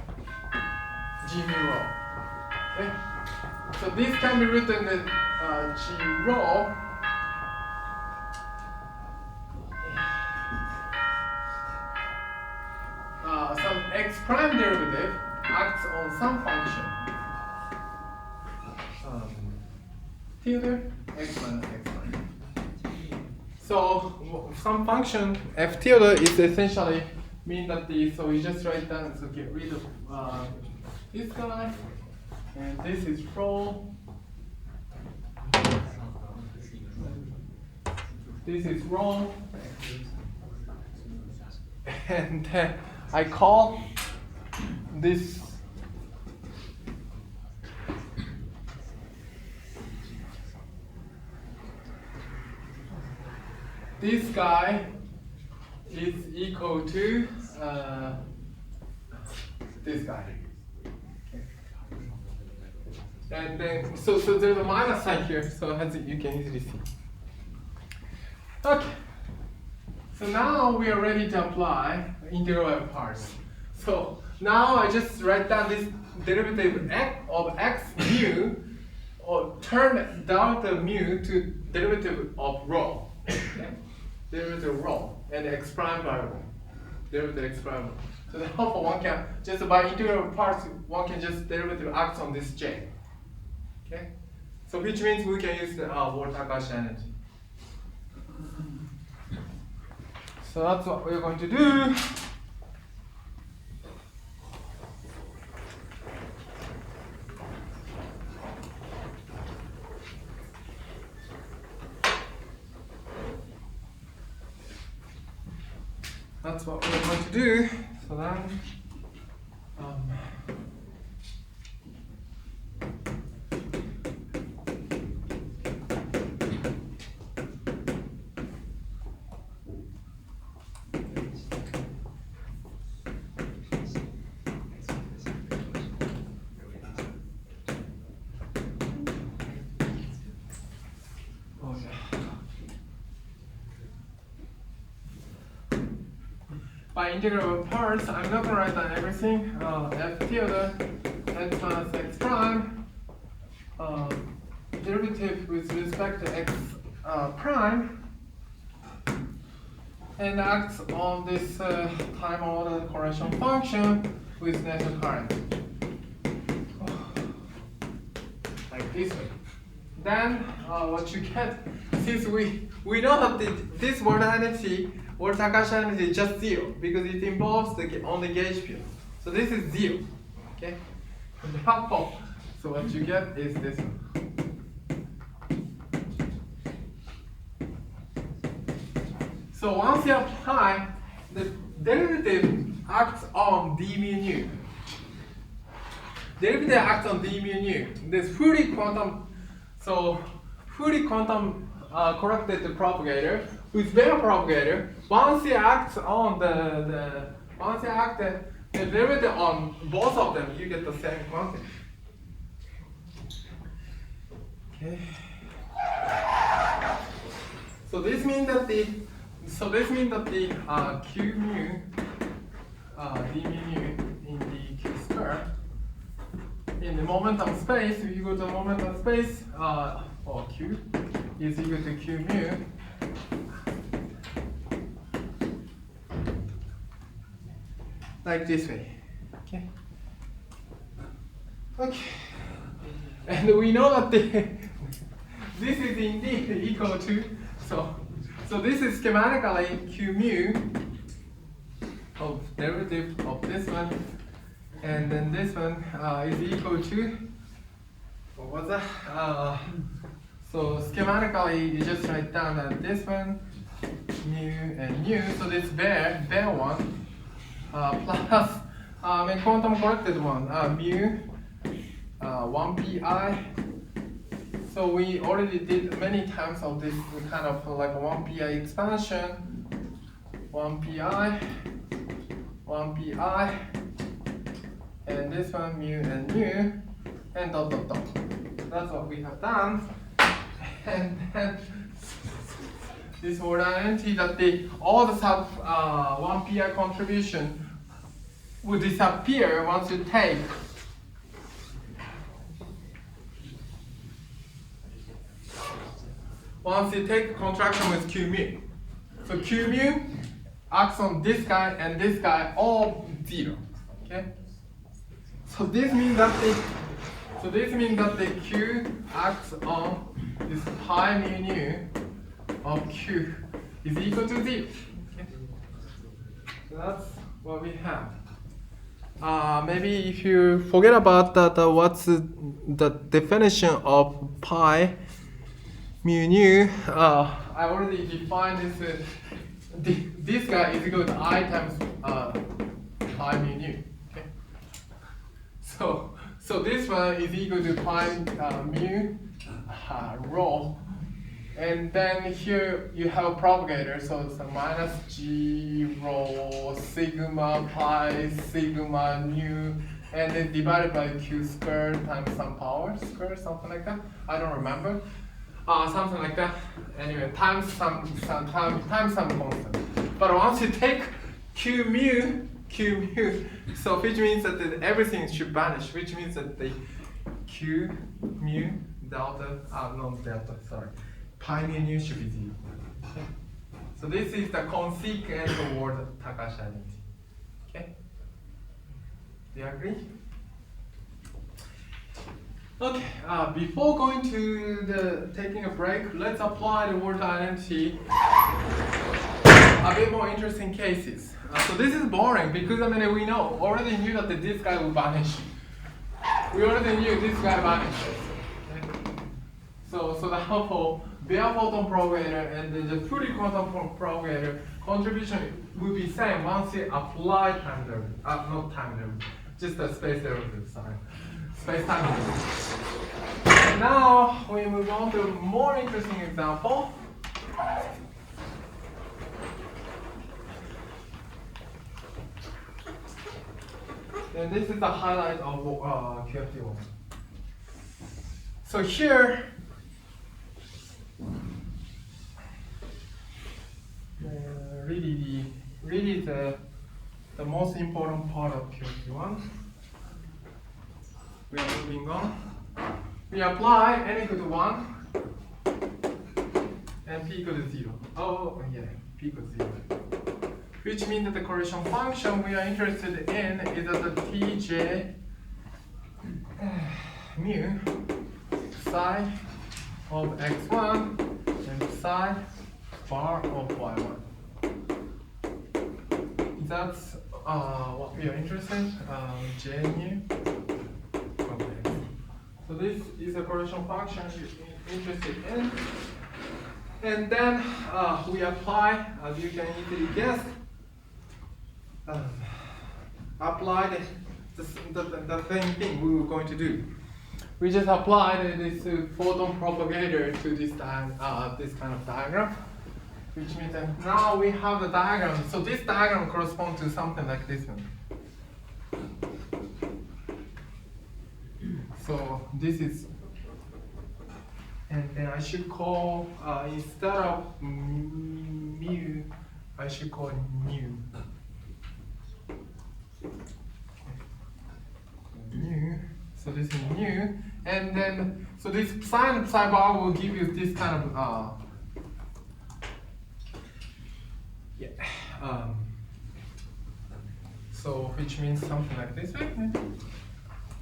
G mu rho. Okay? So this can be written as G rho. Some x prime derivative acts on some function. Tilde x minus x prime. So some function f tilde is essentially mean that so we just write down, so get rid of this guy, and this is rho. This is rho, and I call this guy is equal to this guy. Okay. And then, so there's a minus sign here, so as you can easily see. Okay. So now we are ready to apply integral of parts. So now I just write down this derivative of x mu, or turn down the mu to derivative of rho. Okay? Derivative of rho and x prime variable. Derivative x prime. So therefore one can just by integral of parts one can just derivative acts on this j. Okay? So which means we can use the Ward-Takahashi energy. So that's what we're going to do. That's what we're going to do. So then, by integral of parts, I'm not going to write down everything. F tilde x minus x prime, derivative with respect to x prime, and acts on this time ordered correlation function with natural current. Like this way. Then what you get, since we know that this word identity or Takahashi energy is just 0 because it involves the only gauge field. So this is 0. Okay? So what you get is this one. So once you apply, the derivative acts on d mu nu. Derivative acts on d mu nu. This fully quantum, fully quantum corrected propagator with Bayer propagator. Once you act on once you act the derivative on both of them, you get the same quantity. Okay. So this means that the q mu d mu nu in the q square in the momentum space, if you go to momentum space, or q is equal to q mu like this way. Okay. Okay. And we know that this is indeed equal to, so this is schematically q mu of derivative of this one, and then this one is equal to, what was that? So schematically you just write down that this one mu and mu, so this bare one plus a quantum corrected one mu 1 pi. So we already did many times of this kind of like 1 pi expansion, 1 pi, 1 pi, and this one mu and mu, and dot dot dot. That's what we have done. And then this word identity that all the sub 1 pi contribution will disappear once you take contraction with q mu. So q mu acts on this guy and this guy all 0. Okay. So this means that the q acts on this pi mu nu of q is equal to 0. Okay. So that's what we have. Maybe if you forget about what's the definition of pi mu nu, I already defined this. This guy is equal to I times pi mu nu. Okay. So this one is equal to pi mu rho. And then here you have a propagator, so it's a minus g rho sigma pi sigma nu, and then divided by q squared times some power squared, something like that. I don't remember. Something like that. Anyway, times some constant. But once you take q mu, so which means that everything should vanish, which means that the q mu delta, not delta, sorry. Pi mu nu should be 0. Okay. So this is the consequential word Takashi identity. Okay? Do you agree? Okay, before going to the taking a break, let's apply the word identity a bit more interesting cases. So this is boring because we already knew that this guy will vanish. We already knew this guy vanishes. Okay? So the whole bare photon propagator and the fully quantum propagator contribution will be same once you apply time derivative. Not time derivative, just the space derivative, sorry. Space-time derivative. And now we move on to a more interesting example. And this is the highlight of QFT1. So here, really the most important part of QFT1. We are moving on. We apply n equal to 1 and p equal to 0. Oh yeah, p equal to 0. Which means that the correlation function we are interested in is that the tj mu psi of x1 and psi bar of y1. That's what we are interested in, j mu. Okay. So this is a correlation function you're interested in. And then we apply, as you can easily guess, apply the same thing we were going to do. We just applied this photon propagator to this kind of diagram, which means that now we have the diagram. So this diagram corresponds to something like this one. So this is, and then I should call, instead of mu, I should call nu. Mu. So this is nu, and then so this sine psi bar will give you this kind of so which means something like this, right?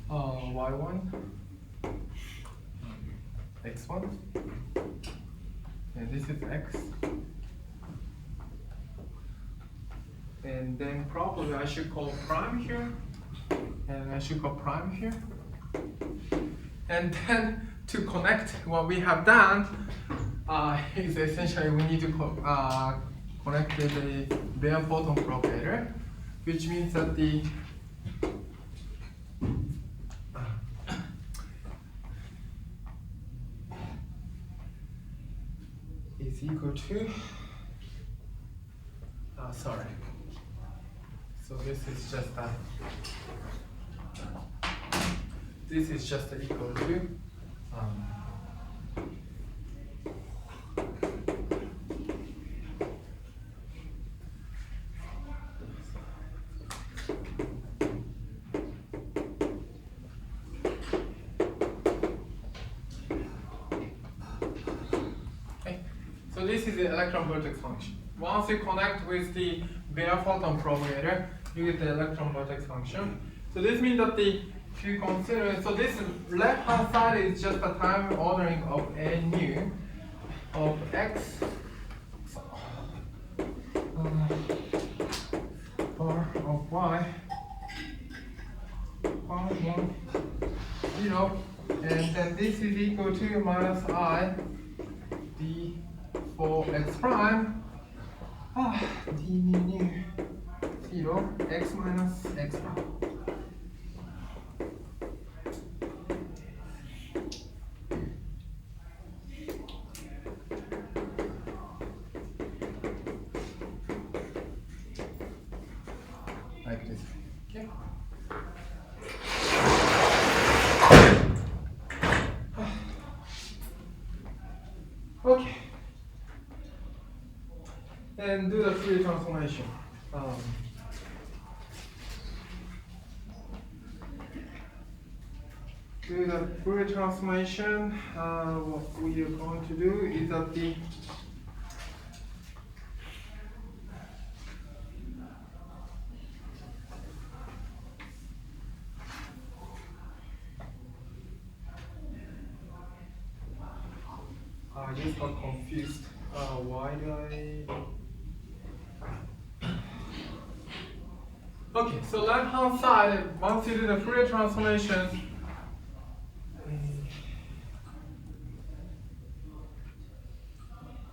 Y1, x1, and this is x, and then probably I should call prime here, and I should call prime here. And then to connect what we have done is essentially we need to connect the bare photon propagator, which means that the is equal to sorry. So this is just a this is just equal to okay. So this is the electron vertex function. Once you connect with the bare photon propagator, you get the electron vertex function. So this means that if you consider, so this left hand side is just the time ordering of n nu of x. bar of y 1, 1, 0, and then this is equal to minus I d for x prime d mu 0 x minus x prime. Like this. Okay. Okay. And do the Fourier transformation. Do the Fourier transformation. What we are going to do is that the I just got confused. Why do I? Okay, so left hand side, once you do the Fourier transformation,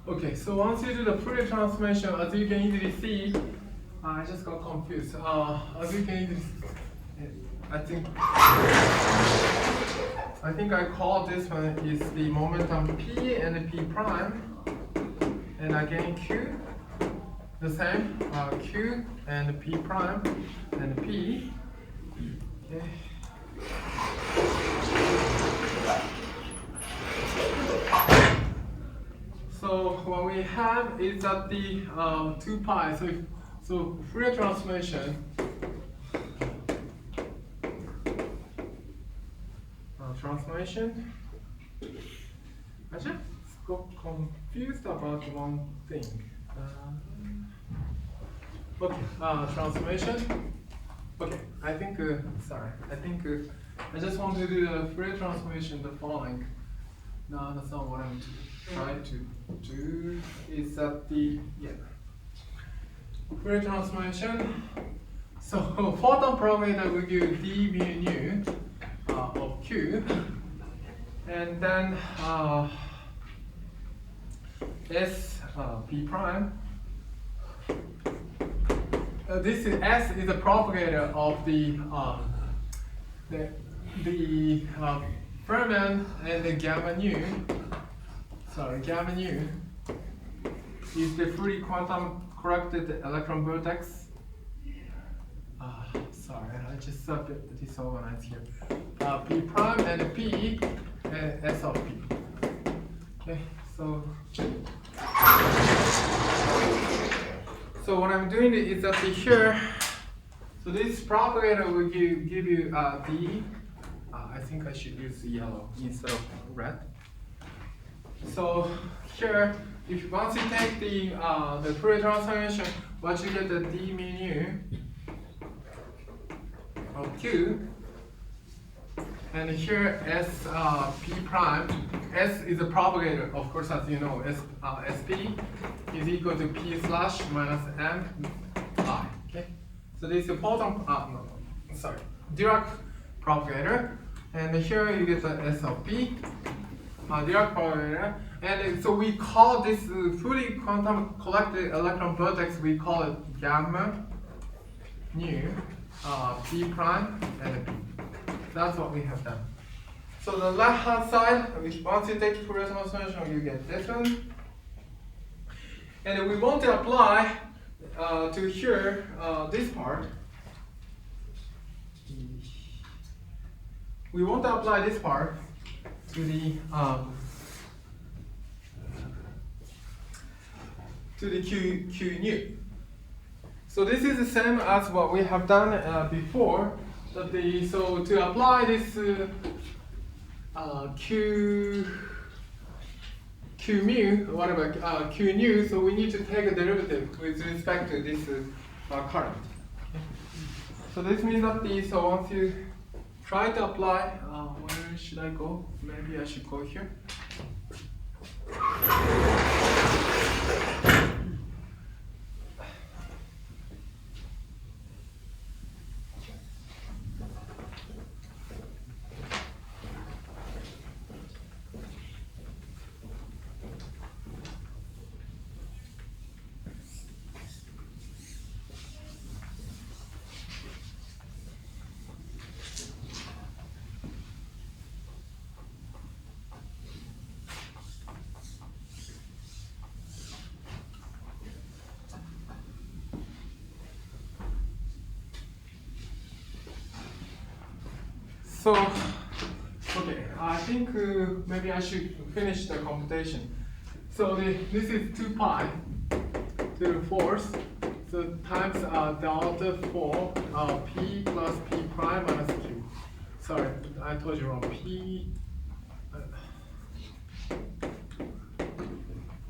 okay, so once you do the Fourier transformation, as you can easily see, I just got confused. As you can easily see, I think I call this one is the momentum P and P prime, and again Q, the same, Q and P prime and P. Okay. So what we have is that the 2 pi, so Fourier transformation, I just got confused about one thing. Okay, transformation. Okay, I think, sorry, I just want to do the Fourier transformation the following. No, that's not what I'm trying to do. Is that the, Fourier transformation. So, photon propagator will give d mu nu of q, and then s p prime. This is S is the propagator of the Fermat and the gamma nu. Sorry, gamma nu is the fully quantum corrected electron vortex. Sorry, I just a bit disorganized here. P prime and P and S of P. Okay, so what I'm doing is that here, so this propagator will give you D. I think I should use yellow instead of red. So here, if once you take the Fourier transformation, what you get the d mu nu of q, and here s p prime. S is a propagator, of course, as you know. Sp is equal to p slash minus m I. Okay, so this is a photon. Dirac propagator, and here you get the S of p, Dirac propagator, and so we call this fully quantum collected electron vortex. We call it gamma nu p prime and p. That's what we have done. So the left hand side, once you take Fourier transformation, you get this one. And we want to apply to here this part. We want to apply this part to the Q nu. So this is the same as what we have done before. So to apply this Q mu, whatever, Q nu, so we need to take a derivative with respect to this current. So this means that so once you try to apply, where should I go? Maybe I should go here. So, okay, I think maybe I should finish the computation. So this is 2 pi to the fourth, so times delta 4 p plus p prime minus q. Sorry, I told you wrong. P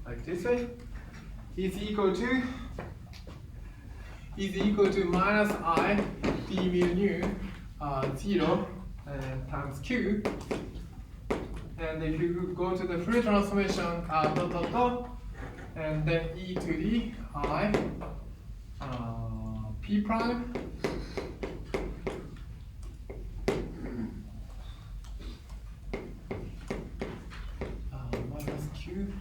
like this way is equal to minus I d mu nu 0 times q. And if you go to the Fourier transformation, and then e to the I p prime minus q,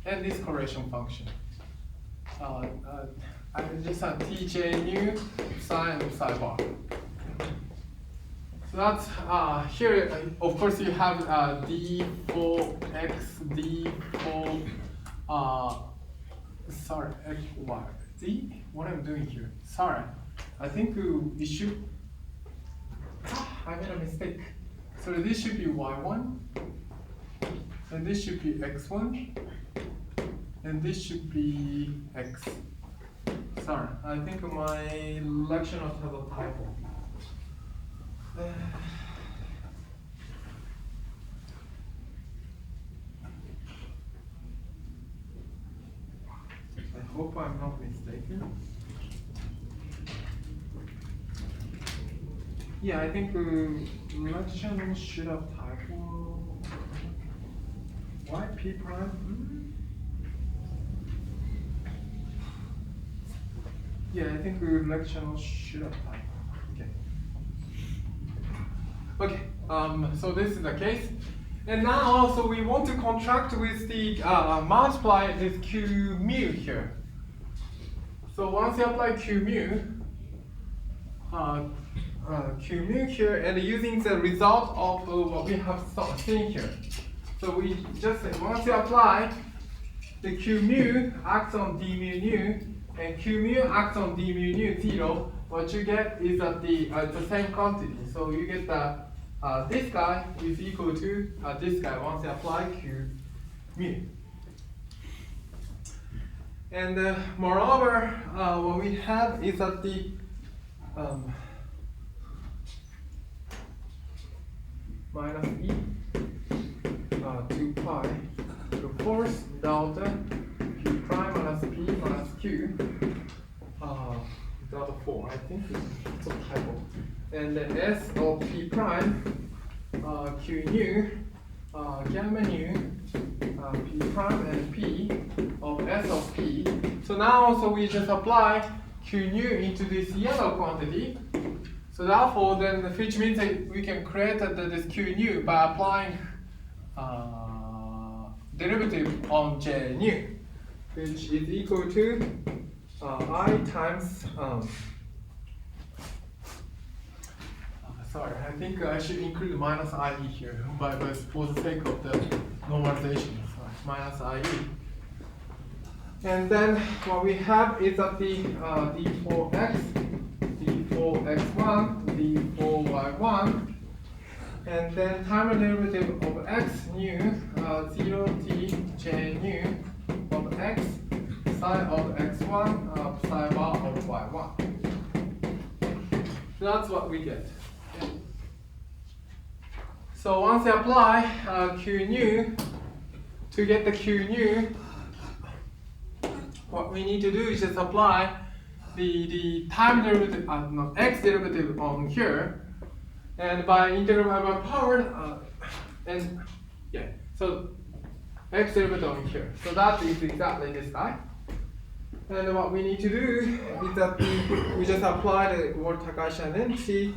and this correlation function. I just have tj nu psi and psi bar. So that's here. Of course, you have d4x, d4. Sorry, x, y, z. What I'm doing here? Sorry, I think it should. I made a mistake. So this should be y1, and this should be x1, and this should be x. Sorry, I think my lecture notes has a typo. I hope I'm not mistaken. Yeah, I think lecture notes should have typo. Why p prime? Yeah, I think lecture notes should have typo. Okay, so this is the case. And now also we want to contract with the multiply this Q mu here. So once you apply Q mu here, and using the result of what we have seen here. So we just say once you apply the Q mu acts on d mu nu, and Q mu acts on d mu nu 0, what you get is that the same quantity. So you get that this guy is equal to this guy once you apply Q mu. And moreover, what we have is that the minus e 2 pi to force delta p prime minus p minus q delta 4. I think it's a typo. And then s of p prime q nu gamma nu p prime and p of s of p. So now also we just apply q nu into this yellow quantity. So therefore, then which means that we can create this q nu by applying derivative on j nu, which is equal to I times sorry, I think I should include minus IE here, but for the sake of the normalization, minus IE. And then what we have is that the d4x, d4x1, d4y1, and then time derivative of x nu 0t j nu of x psi of x1 psi bar of y1. So that's what we get. So once you apply q nu, to get the q nu, what we need to do is just apply the time derivative, x derivative on here, and by integral by power, and yeah, so x derivative on here. So that is exactly this guy. And what we need to do is that we just apply the word Takahashi identity.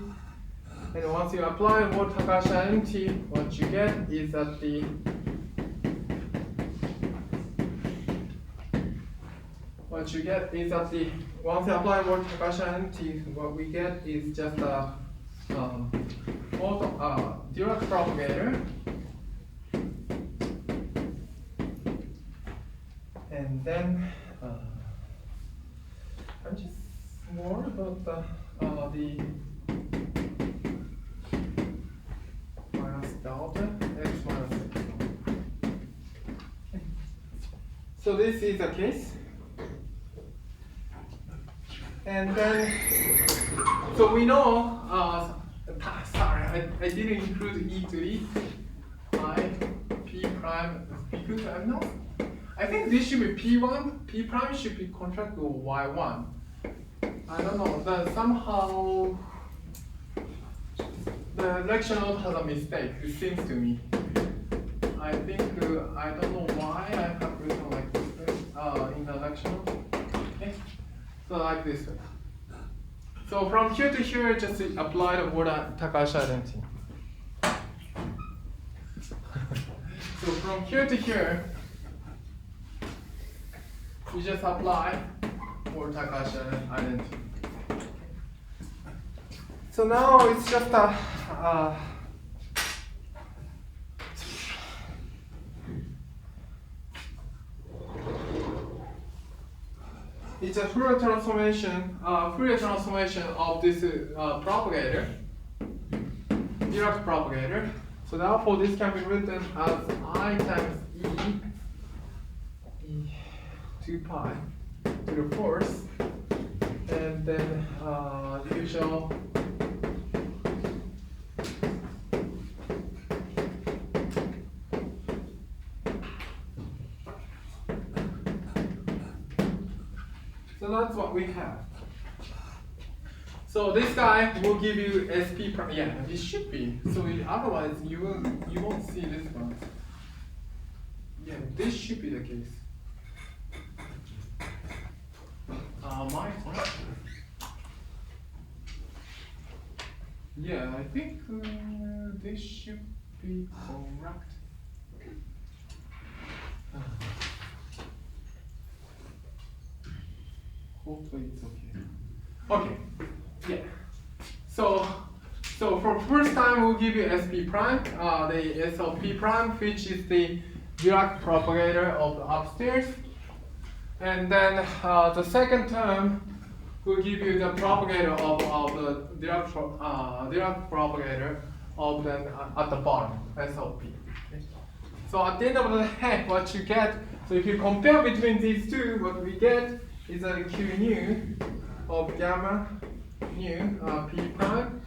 And once you apply word Takahashi identity, what you get is that once you apply word Takahashi identity, what we get is just a Dirac propagator. And then I'm just more about the delta x minus x. So this is the case. And then, so we know, sorry, I didn't include e to the I p prime because I'm not. I think this should be p1, p prime should be contract to y1. I don't know, that somehow the lecture note has a mistake, it seems to me. I think, I don't know why I have written like this in the lecture note. Okay. So like this way. So from here to here, just apply the Ward-Takahashi identity. So from here to here, you just apply Ward-Takahashi identity. So now it's just a it's a Fourier transformation of this propagator, Dirac propagator. So therefore, this can be written as I times e 2 pi to the fourth, and then usual So that's what we have. So this guy will give you SP prime. Yeah, it should be. So otherwise you won't see this one. Yeah, this should be the case. My correct. Yeah, I think this should be correct. Hopefully it's okay. Okay, yeah. So for first time we'll give you SP prime, the S of P prime, which is the Dirac propagator of the upstairs. And then the second term will give you the propagator of the Dirac propagator of the at the bottom, S of P. Okay. So at the end of the day, what you get, so if you compare between these two, what we get is a Q nu of gamma nu P prime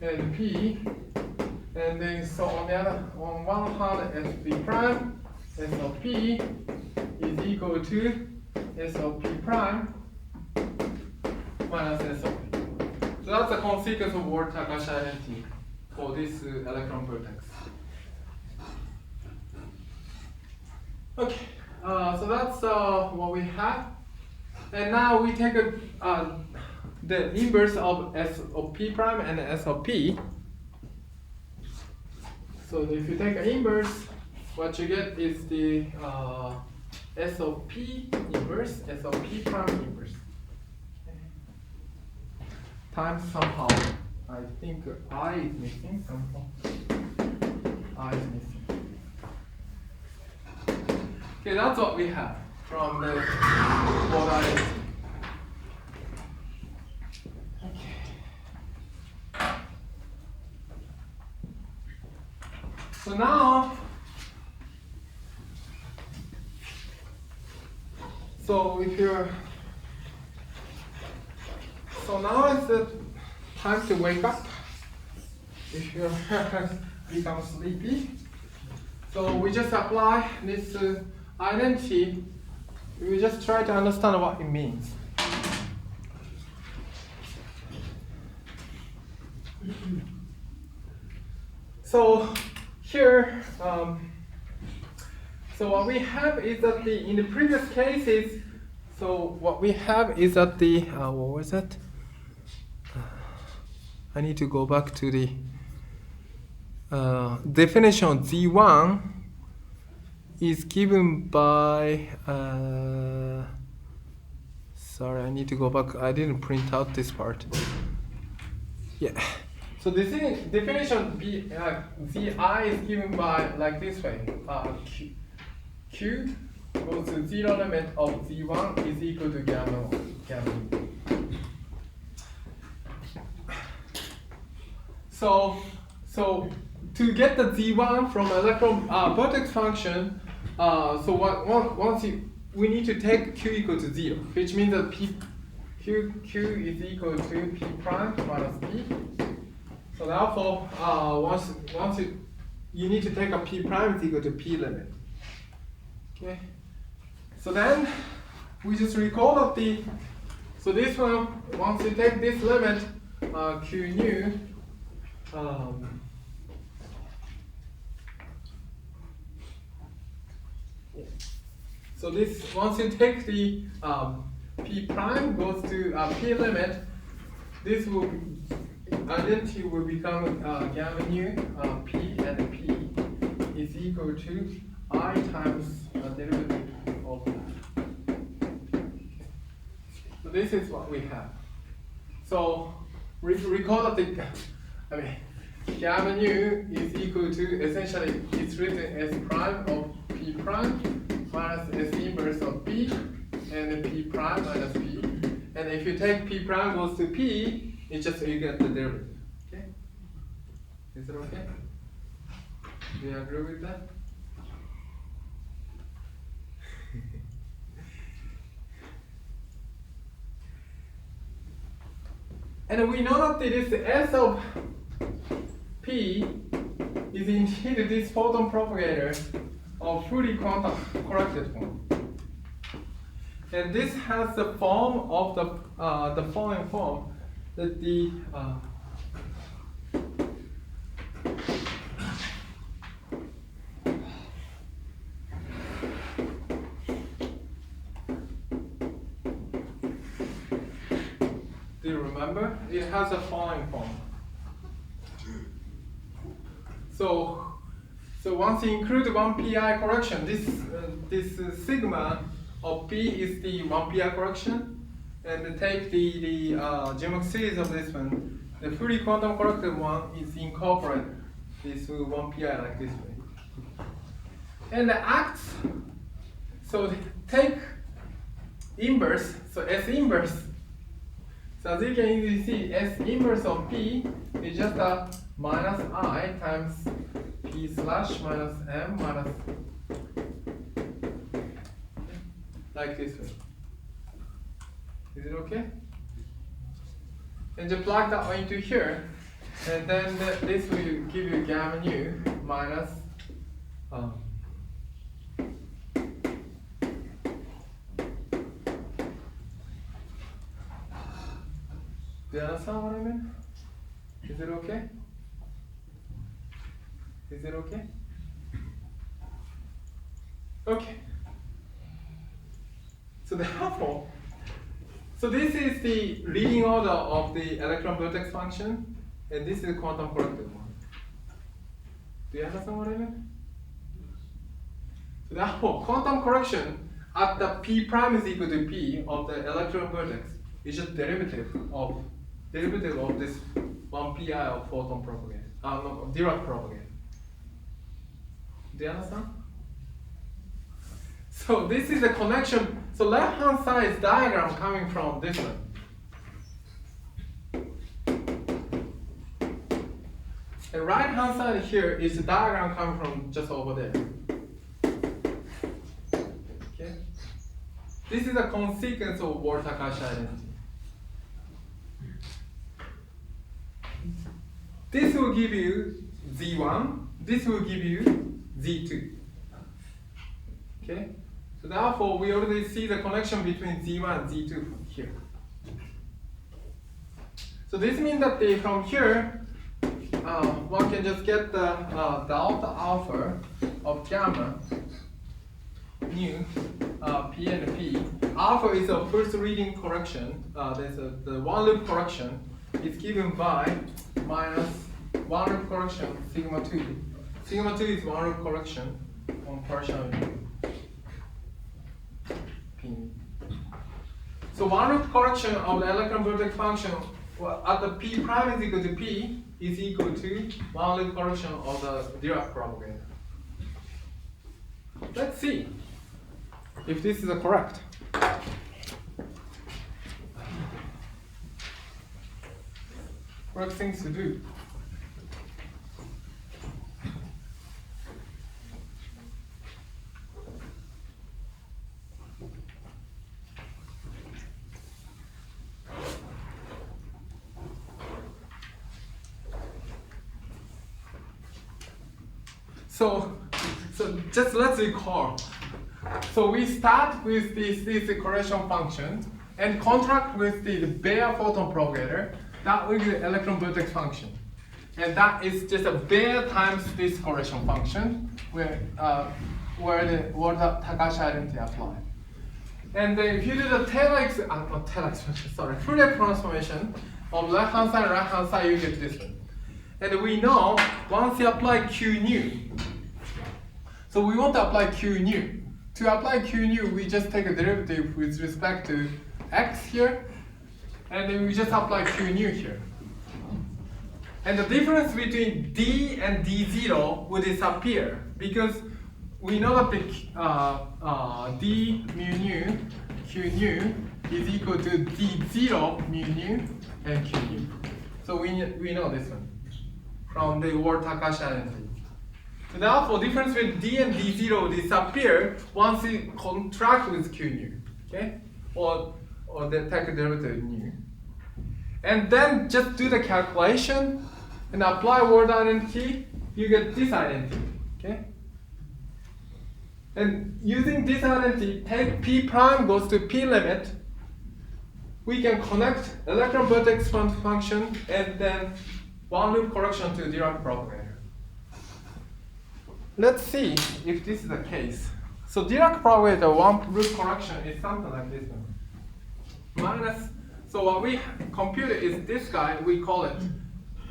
and P, and then so on one hand SP prime S of P is equal to S of P prime minus S of P. So that's the consequence of Ward-Takahashi identity for this electron vertex. Okay, so that's what we have. And now we take the inverse of S of P prime and S of P. So if you take an inverse, what you get is the S of P inverse, S of P prime inverse. Times somehow, I think I is missing somehow. I is missing. Okay, that's what we have from the what I. Okay. So now, so now is the time to wake up. If you become sleepy, so we just apply this identity. We just try to understand what it means. So here, so what we have is that in the previous cases, so what we have is that what was that? I need to go back to the definition of Z1 is given by, sorry, I need to go back. I didn't print out this part. Yeah. So this definition Zi is given by like this way. Q goes to zero limit of Z1 is equal to gamma. So to get the Z1 from electron vertex function, we need to take Q equal to 0, which means that Q is equal to P prime minus P. So therefore, you need to take a P prime is equal to P limit. Okay. So then we just recall that so this one, once you take this limit, Q nu, so this, once you take the P prime goes to P limit, this will identity will become gamma nu P and P is equal to I times derivative of that. So this is what we have. So recall that gamma nu is equal to, essentially it's written as prime of P prime minus S inverse of P and P prime minus P. And if you take P prime goes to P, it's just you get the derivative. Okay? Is it okay? Do you agree with that? And we know that this S of P is indeed this photon propagator of fully quantum corrected form. And this has the form of the following form, that the do you remember? It has a following form. So once you include one pi correction, this sigma of P is the one pi correction, and take the geometric series of this one. The fully quantum corrected one is incorporate this one pi like this way. And the acts, so take inverse, so S inverse. So as you can easily see, S inverse of P is just a minus I times P slash minus M minus, like this way. Is it okay? And just plug that into here, and then this will give you gamma nu minus do you understand what I mean? Is it okay? Is it okay? Okay. So therefore, so this is the leading order of the electron vertex function, and this is the quantum corrected one. Do you understand what I mean? So therefore, quantum correction at the P prime is equal to P of the electron vertex is just derivative of this one pi of photon propagator, no, Dirac propagator. Do you understand? So this is the connection. So left hand side is diagram coming from this one. And right hand side here is the diagram coming from just over there. Okay? This is a consequence of Ward-Takahashi identity. This will give you Z1, this will give you Z2. Okay? So therefore, we already see the connection between Z1 and Z2 from here. So this means that from here, one can just get the delta alpha of gamma nu P and P. Alpha is a first reading correction. There's the one loop correction. It's given by minus one loop correction sigma 2. Sigma 2 is one loop correction on partial P. So one loop correction of the electron vertex function at the P prime is equal to P is equal to one loop correction of the Dirac propagator. Let's see if this is correct. Correct things to do. So just let's recall. So we start with this correlation function and contract with the bare photon propagator. That will be the electron vertex function. And that is just a bare times this correlation function where the Takashi identity applied. And then if you do the Fourier transformation of left hand side and right hand side, you get this one. And we know once you apply Q nu, so we want to apply Q nu. To apply Q nu, we just take a derivative with respect to x here, and then we just apply Q nu here. And the difference between d and d0 will disappear because we know that the d mu nu Q nu is equal to d0 mu nu and Q nu. So we know this one from the word Takashi identity. So therefore, difference between d and d0 will disappear once we contract with Q nu, okay, or the take a derivative nu, and then just do the calculation and apply word identity. You get this identity, okay. And using this identity, take p prime goes to p limit. We can connect electron vertex function and then one loop correction to Dirac propagator. Let's see if this is the case. So Dirac propagator one loop correction is something like this one. Minus. So what we compute is this guy. We call it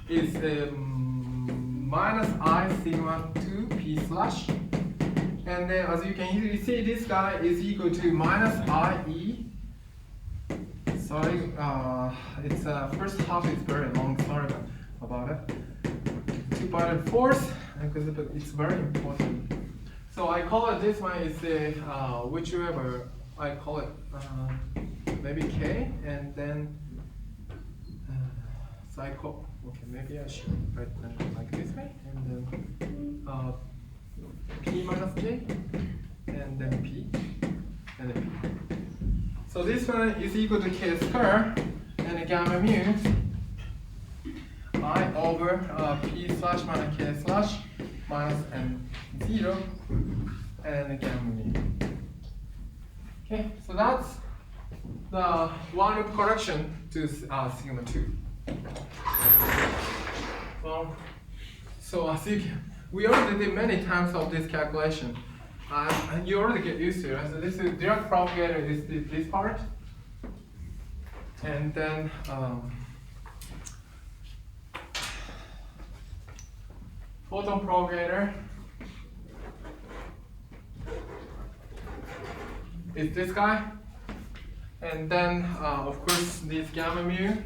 is minus I sigma 2 p slash. And then as you can easily see, this guy is equal to minus IE. Sorry, it's first half is very long. Sorry about it. 2 pi to the fourth, because it's very important. So I call it this one is the whichever I call it maybe K, and then so I call maybe I should write it like this way, and then P minus K, and then P, and then P. So this one is equal to K square, and the gamma mu I over P slash minus K slash minus M0, and the gamma mu. Okay, so that's the one loop correction to sigma 2. Well, so as you can, we already did many times of this calculation. You already get used to it. So this is Dirac propagator is this part, and then photon propagator is this guy, and then of course this gamma mu,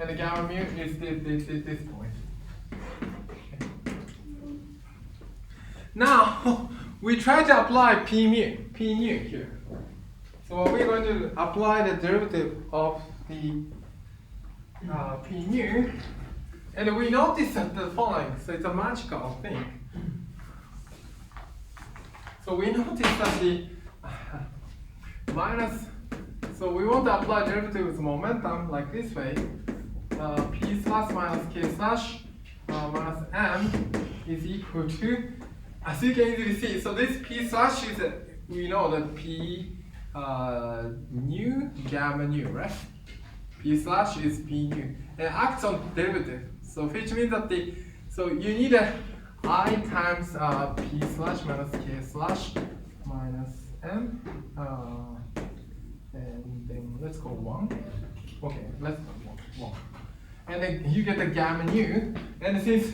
and the gamma mu is this point. Now we try to apply p nu here. So we're going to apply the derivative of the p nu, and we notice that the following. So it's a magical thing. So we notice that the minus. So we want to apply derivative with momentum like this way. P slash minus K slash minus M is equal to. As you can easily see, so this P slash is, we know that P nu gamma nu, right? P slash is P nu. It acts on derivative. So which means that so you need a I times P slash minus K slash minus M. And then let's go 1. Okay, let's go 1. And then you get the gamma nu. And since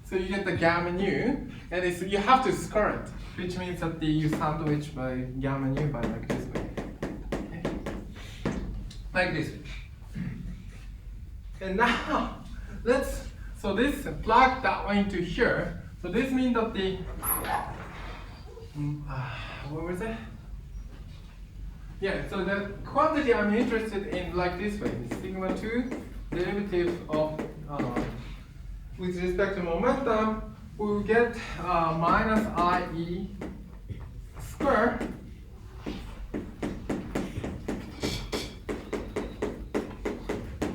so you get the gamma nu, and you have to square it, which means that you sandwich by gamma nu by like this way. Okay. Like this. And now so this plug that one into here. So this means that the what was it? Yeah, so the quantity I'm interested in like this way is sigma 2 derivative of with respect to momentum, we will get minus IE square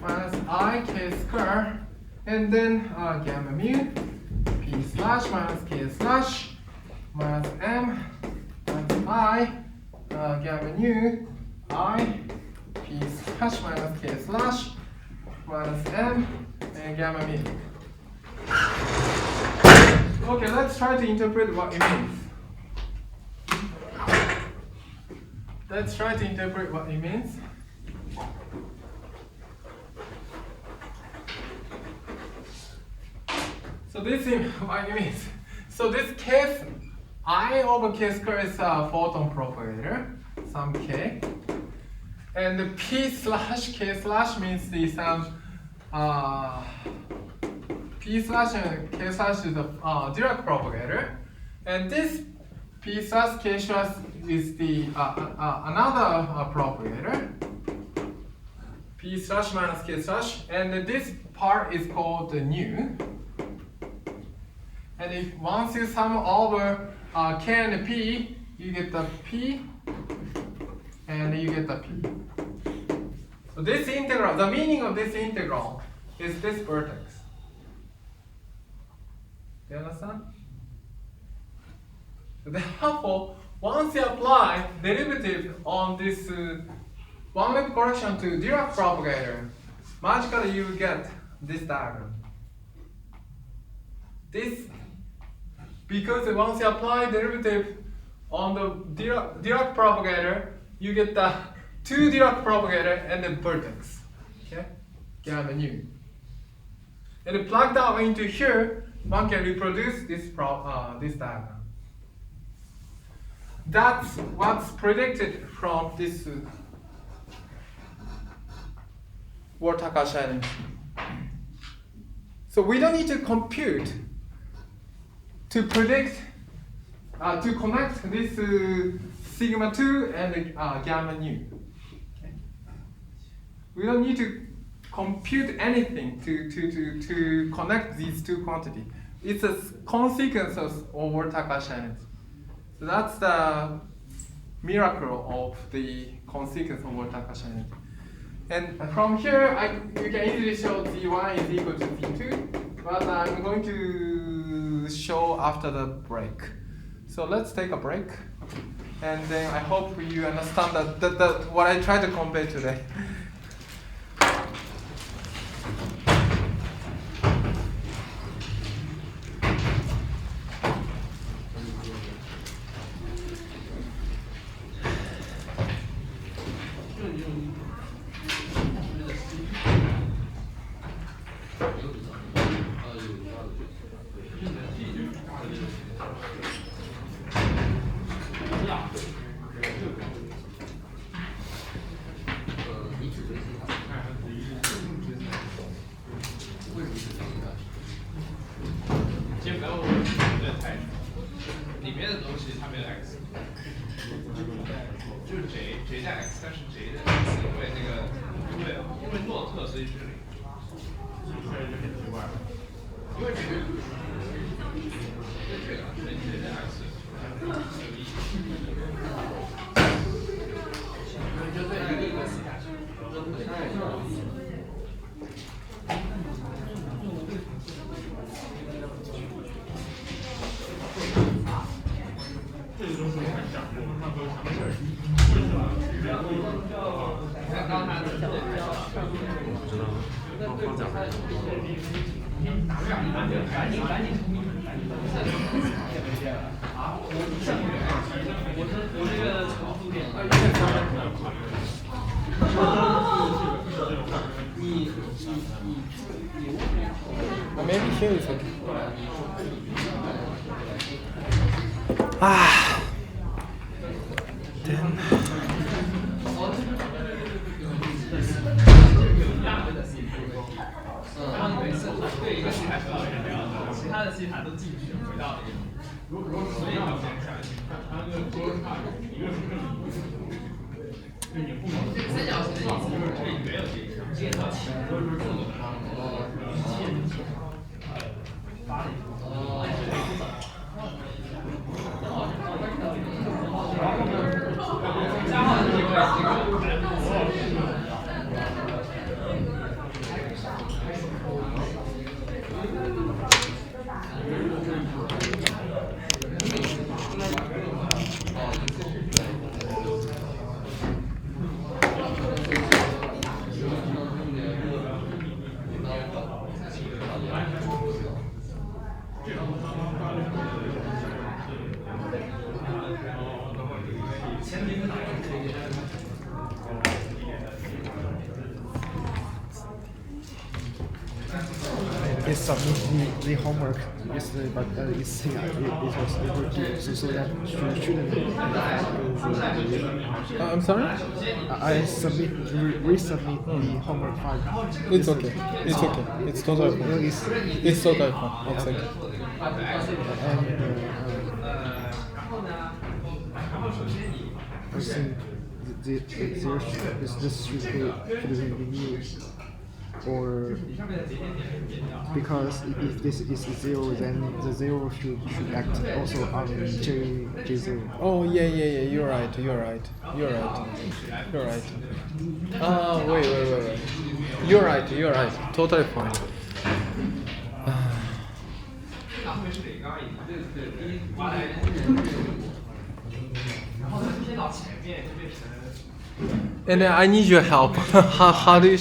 minus IK square, and then gamma mu P slash minus k slash minus m minus I gamma nu I p slash minus k slash minus m and gamma mu. Okay, let's try to interpret what it means. Let's try to interpret what it means. So this is what it means. So this case, I over k squared is a photon propagator, some k. And the p slash k slash means the some p slash and k slash is a Dirac propagator. And this p slash k slash is the another propagator. P slash minus k slash. And this part is called the nu. And if once you sum over k and p, you get the p and you get the p. So this integral, the meaning of this integral is this vertex. Do you understand? So therefore, once you apply derivative on this one-way correction to Dirac propagator, magically you get this diagram. This, because once you apply derivative on the Dirac propagator, you get the two Dirac propagator and the vertex, okay, gamma nu. And plug that into here, one can reproduce this diagram. That's what's predicted from this Wartaka energy. So we don't need to compute to predict, to connect this sigma 2 and gamma nu. Okay. We don't need to compute anything to connect these two quantities. It's a consequence of Wartaka energy. So that's the miracle of the consequence of Wartaka energy. And from here, you can easily show Z1 is equal to Z2, but I'm going to show after the break. So let's take a break, and then I hope you understand that what I tried to convey today. Maybe here is okay. Then. submit the homework yesterday, but it said it was overdue, so that shouldn't affect the I'm sorry? I resubmit the homework file. It's okay. It's okay. It's totally fine. It's totally fine. It's okay. I think this should be renewed, or because if this is 0, then the 0 should act also on J0. Oh yeah. You're right. You're right. Wait. You're right. Totally fine. And then I need your help. how do you?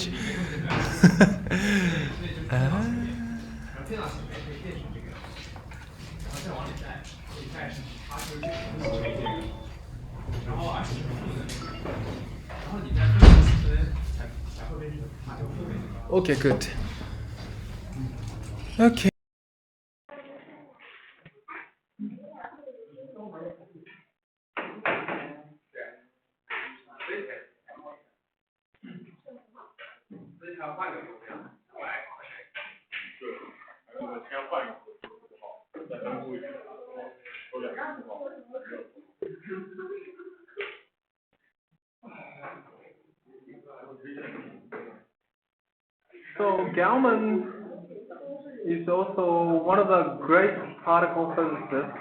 Okay, good. Okay. So Gell-Mann is also one of the great particle physicists.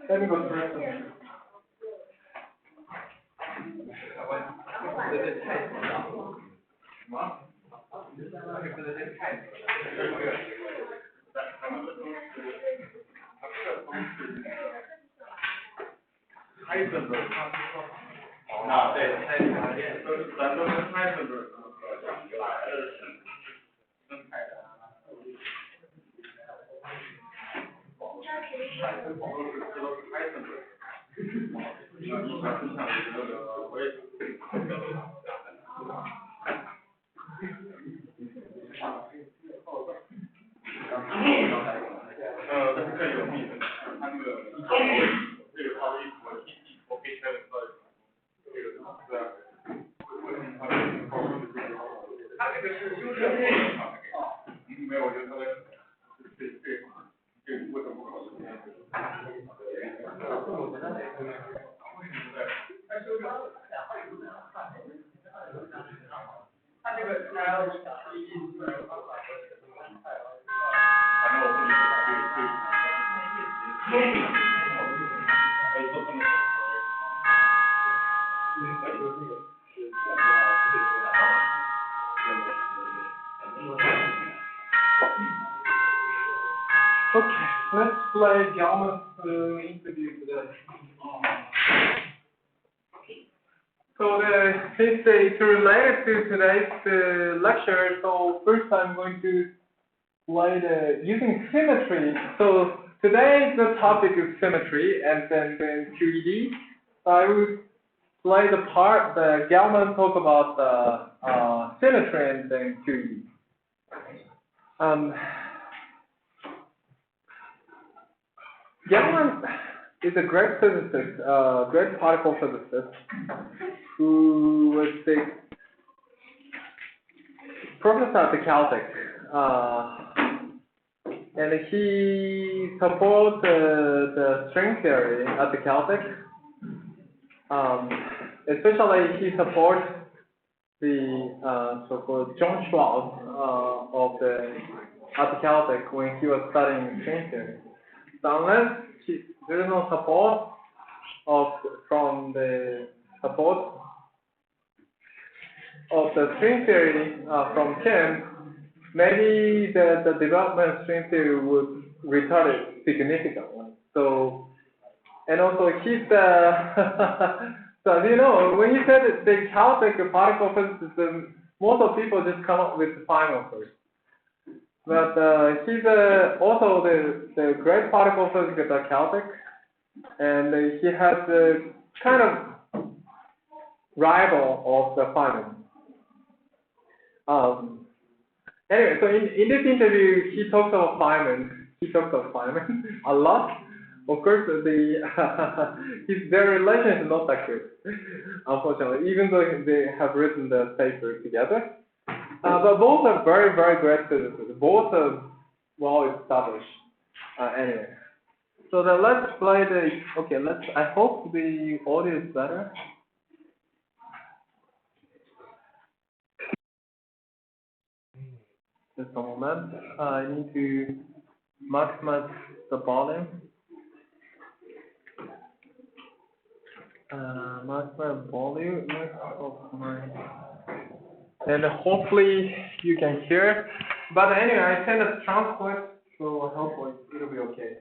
Let me go through it. Okay, let's play Gell-Mann's interview today. So since it's related to today's lecture, so first I'm going to play using symmetry. So today the topic is symmetry, and then QED. So I will play the part that Gell-Mann talk about the symmetry and then QED. Gell-Mann is a great physicist, great particle physicist, who was the professor at the Caltech, and he supports the string theory at the Caltech. Especially, he supports the so-called John Schwarz at the Caltech when he was studying string theory. So unless there is no support from the support of the string theory from him, maybe the development of string theory would retard significantly. So, and also he's so when you said that the Caltech particle physicist, most of people just come up with the final first. But he's also the great particle physicist at Caltech, and he has the kind of rival of the Feynman. Anyway, so in this interview, he talks about Feynman. He talks about Feynman a lot. Of course, their relation is not that good, unfortunately, even though they have written the paper together. But both are very, very great physicists. Both are well established. Anyway, so let's play the. Okay, I hope the audio is better. Just a moment. I need to maximize the volume. Maximize volume of my. And hopefully you can hear. But anyway, I sent a transcript, so hopefully it'll be okay.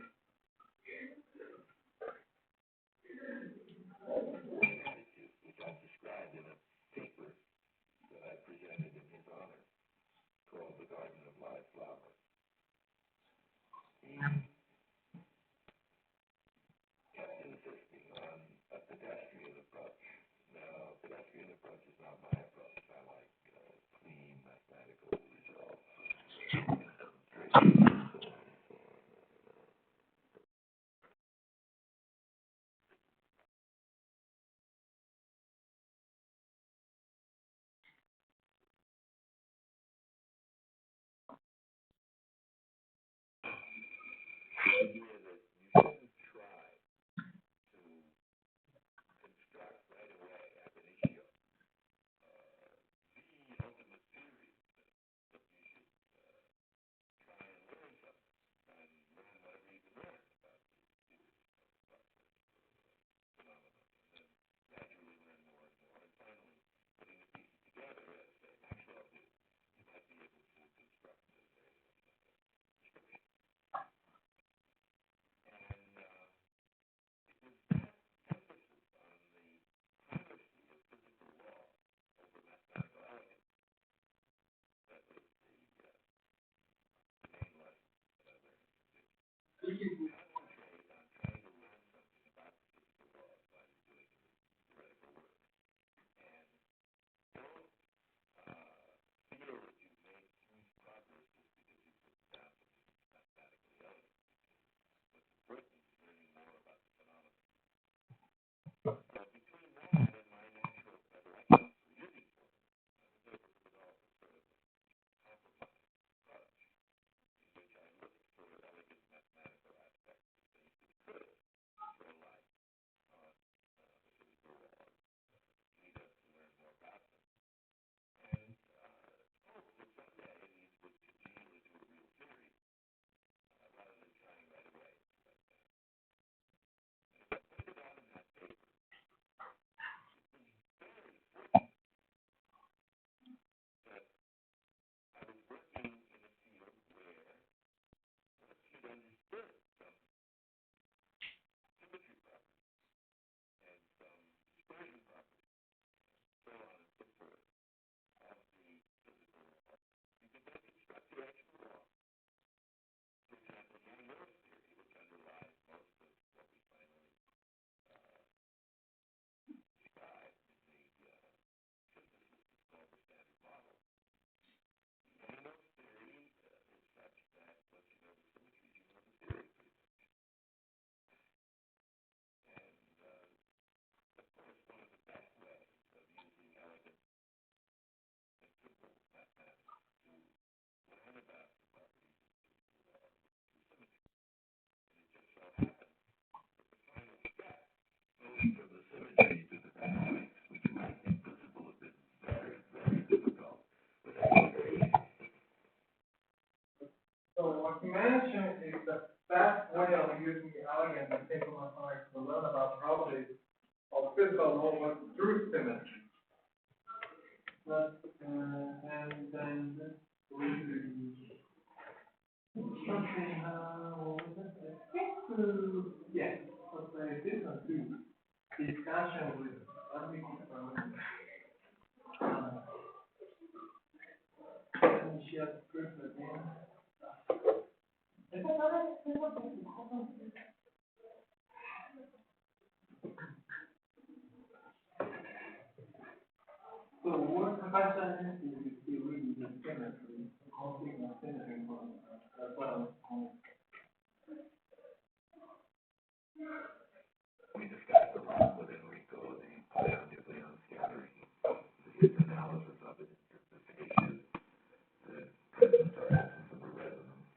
So what you mentioned is the best way of using the elegant and simple mathematics to learn about properties of physical law was through symmetry. But, and then something, what was it? Yes, but this one too. Discussion with, let me confirm. Let me share the script again. question is really the symmetry, conflict of symmetry as well. We discussed a lot within RICO the pion-nucleon scattering, the analysis of it, intensification, the presence or absence of a resonance,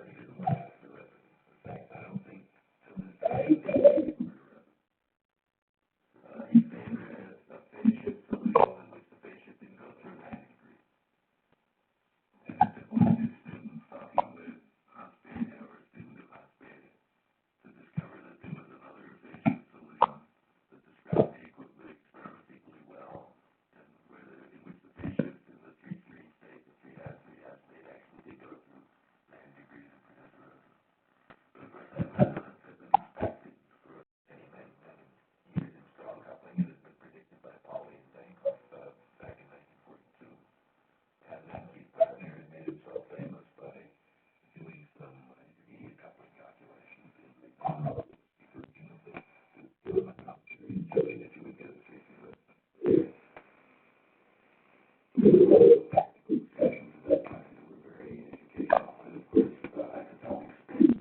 even what has the resonance. In fact, I don't think to this day he favored a phase shift solution in which the phase shift didn't go through 90 degrees. And I took one of his students talking with Hansperia or a student of Hansperia to discover that there was another phase shift solution that described the experiments equally well, and in which the phase shift in the 3-3 state, the 3-3 state actually did go through 90 degrees of potential resonance. But of course, that resonance had been expected for many, many, many years in strong coupling. It had been predicted by Pauli and Bancroft back in 1942. And then Keith Gardner had made himself famous by doing some immediate coupling calculations in the showing that you would get a 3-3 resonance. Practical discussions of that kind were very educational. And of course, at the atomic spin,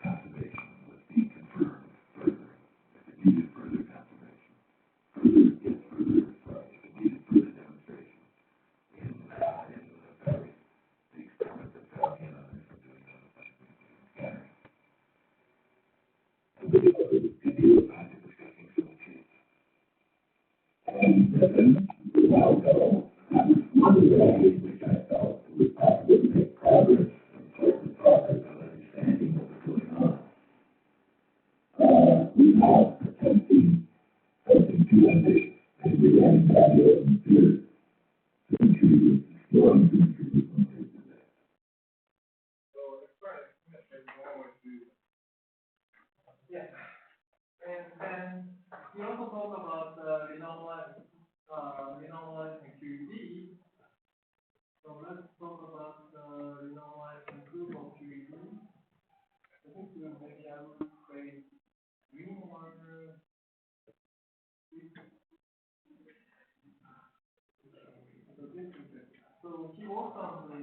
conservation was being confirmed further if it needed further conservation. If it needed further demonstration in the experiments that Fauci and others were doing on the scattering. And we were discussing some achievements. And then, a while ago, I was one way which I felt would probably make progress, important progress on understanding what was going on. We now attempting something too ambitious, and we haven't got it in theory. So exploring symmetry is one way to do that. So express symmetry is one way to do that. Yeah. And then we also talk about renormalized and QED. So let's talk about renormalized and group of QED. I think maybe I will create green marker. So this is it. So he worked on the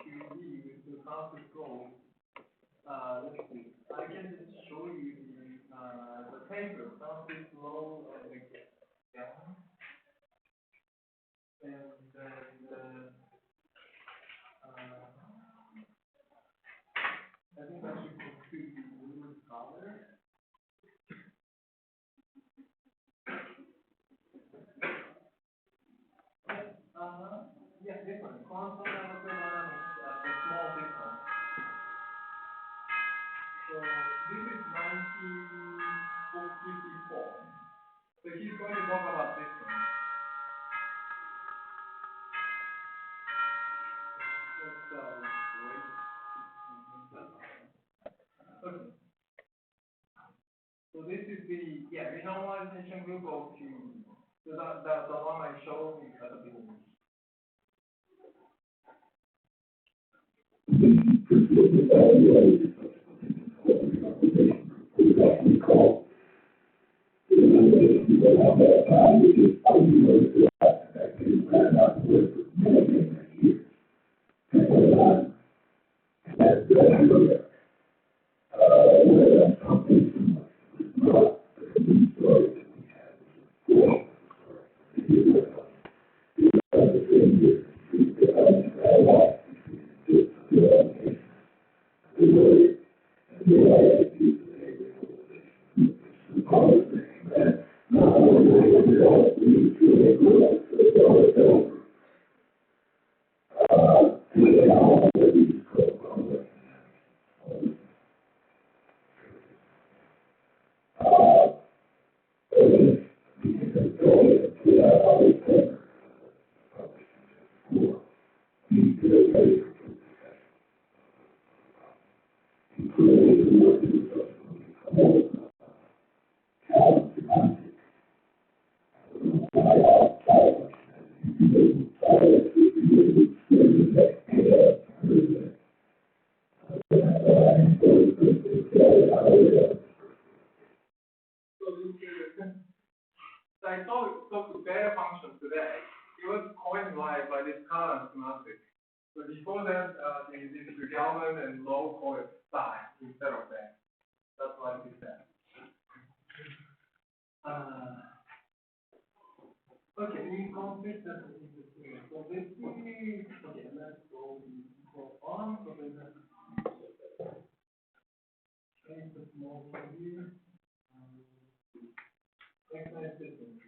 QED with the constant flow. Let's see. I can just show you the paper, constant flow of the down. And then I think I should include the blue color. Yeah, different. Quantum thermodynamics, the small difference. So this is 1954. So he's going to talk about this one. Let's wait. Okay. So this is the renormalization group of Q. So that's the one I showed you at the beginning. So I talked to Ben function today. It was coined by this column semantic. So before that, this Gaussian and low call it psi instead of that. That's what we said. Okay, inconsistent. So basically, okay, let's go on. So there's a small thing here. Exercise system.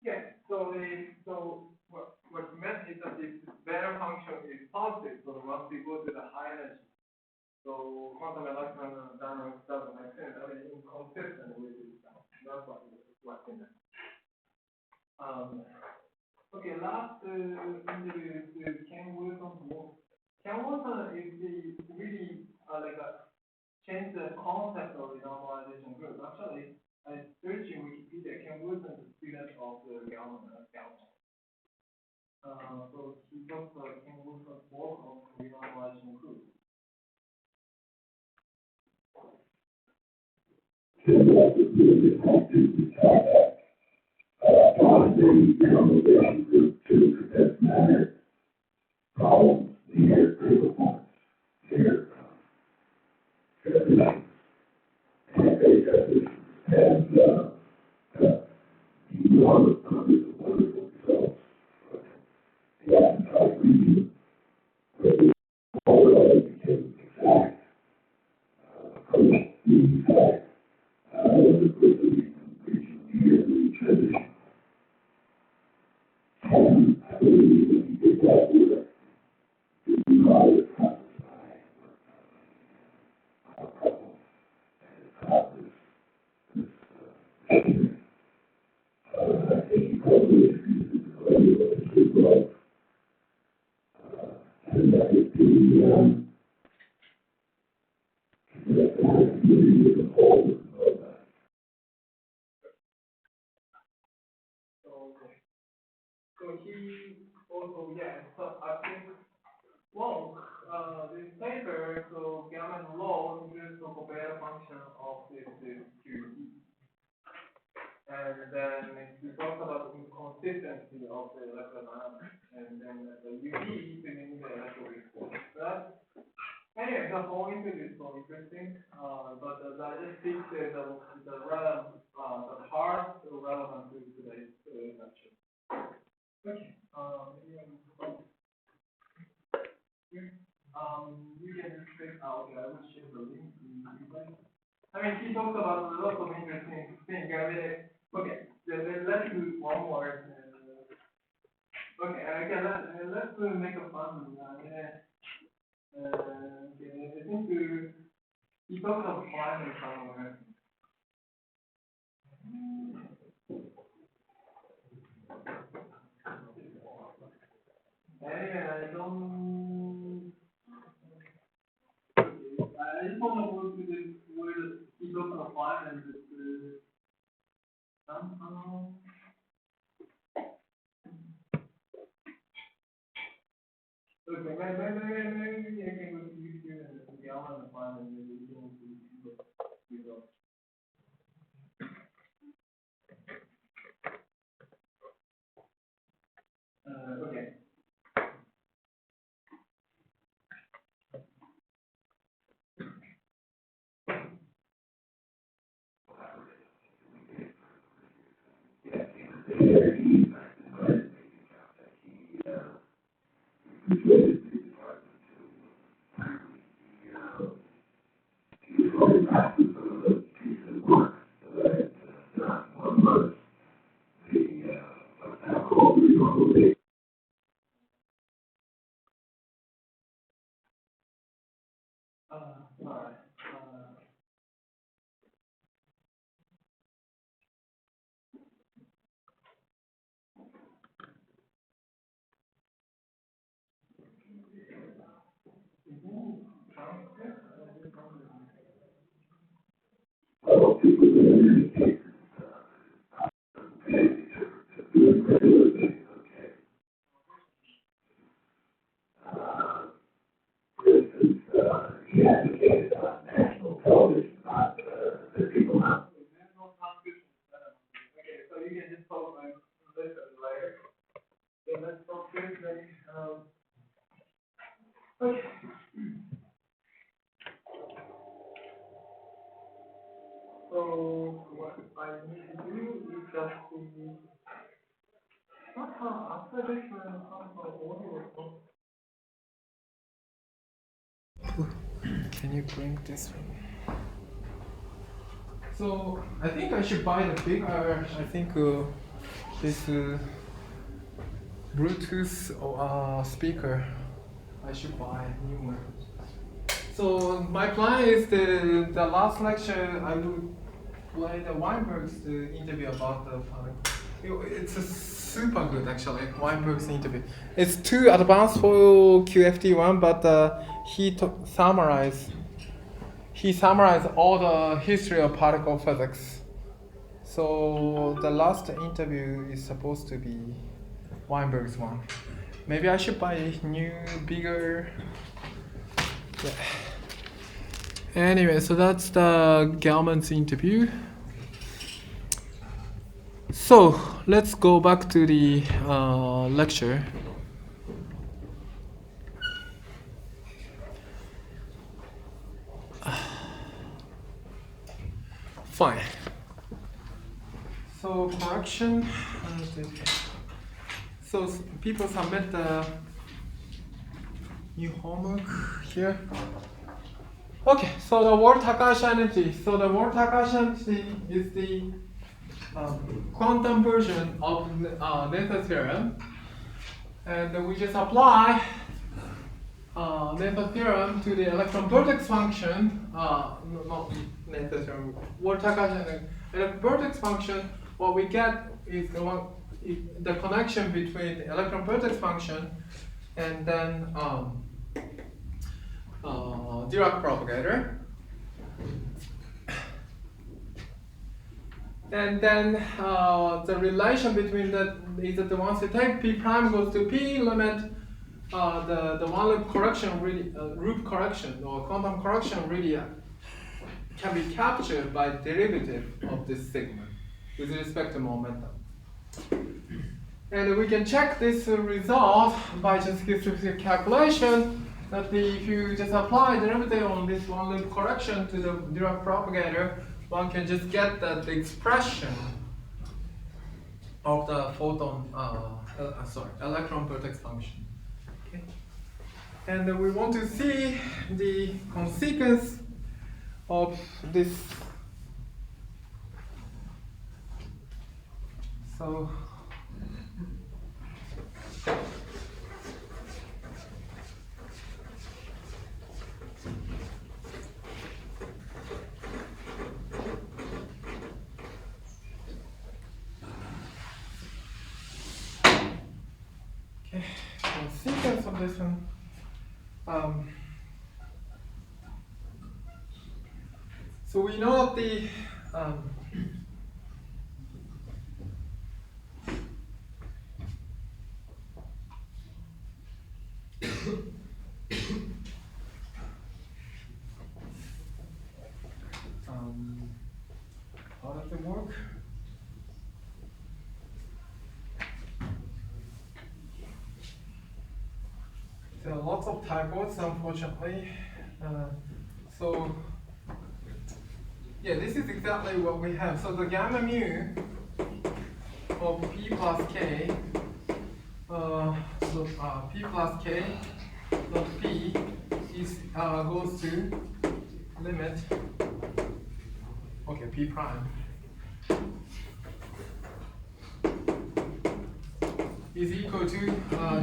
Yeah, so what meant is that this better function is positive, so once we go to the high energy, so quantum electron dynamics doesn't make sense. I mean, inconsistent with this. That's what's in it. Okay, last interview is Ken Wilson's work. Ken Wilson is really like change the concept of the normalization group. Actually, I searched in Wikipedia, Ken Wilson is a student of the Gaussian. So he talks about Ken Wilson's work on the normalization group. So he also, yeah, so I think, well, this paper, so Gaussian law introduced the Comparative function of this QE. And then we talked about inconsistency of the electrodynamics, and then the UV to mean the electroweak. Anyway, the whole interview is so interesting, but I just think that the relevant, the part relevant to today's lecture. Okay, you can just click out. Okay, I will share the link to you. I mean, he talks about a lot of interesting things. Okay, let's do one more. Okay, let's make a fun. Okay, I think he talks about climate somewhere. Anyway, I just want to go to this where he talks about climate and somehow. Okay, maybe I can go to YouTube. Galen apply and then we can see the results. Okay. Alright. Okay, so you can just post my list of later. Okay, let's focus then. Okay. So what I need to do is just to after this audio. Can you bring this one? So I think I should buy the bigger. I think this Bluetooth speaker. I should buy a new one. So my plan is the last lecture I will play the Weinberg's interview about the product. It's a super good actually, Weinberg's interview. It's too advanced for QFT1, but he summarized all the history of particle physics. So the last interview is supposed to be Weinberg's one. Maybe I should buy a new, bigger. Yeah. Anyway, so that's the Gelman's interview. So let's go back to the lecture. Fine. So correction. So people submit the new homework here. Okay, so the Ward-Takahashi energy. So the Ward-Takahashi energy is the quantum version of Noether theorem, and we just apply Noether theorem to the electron vertex function. Not Noether theorem. Ward-Takahashi electron vertex function. What we get is the connection between the electron vertex function and then Dirac propagator. And then the relation between that is that once you take p prime goes to p limit, the one loop correction really loop correction or quantum correction really can be captured by derivative of this segment with respect to momentum. And we can check this result by just using calculation that if you just apply derivative on this one loop correction to the Dirac propagator, one can just get the expression of the photon, electron vertex function. Okay. And we want to see the consequence of this. So consequence of this one. So we know that the There are lots of typos, unfortunately. So, yeah, this is exactly what we have. So the gamma mu of p plus k, p plus k dot p is goes to limit, okay, p prime is equal to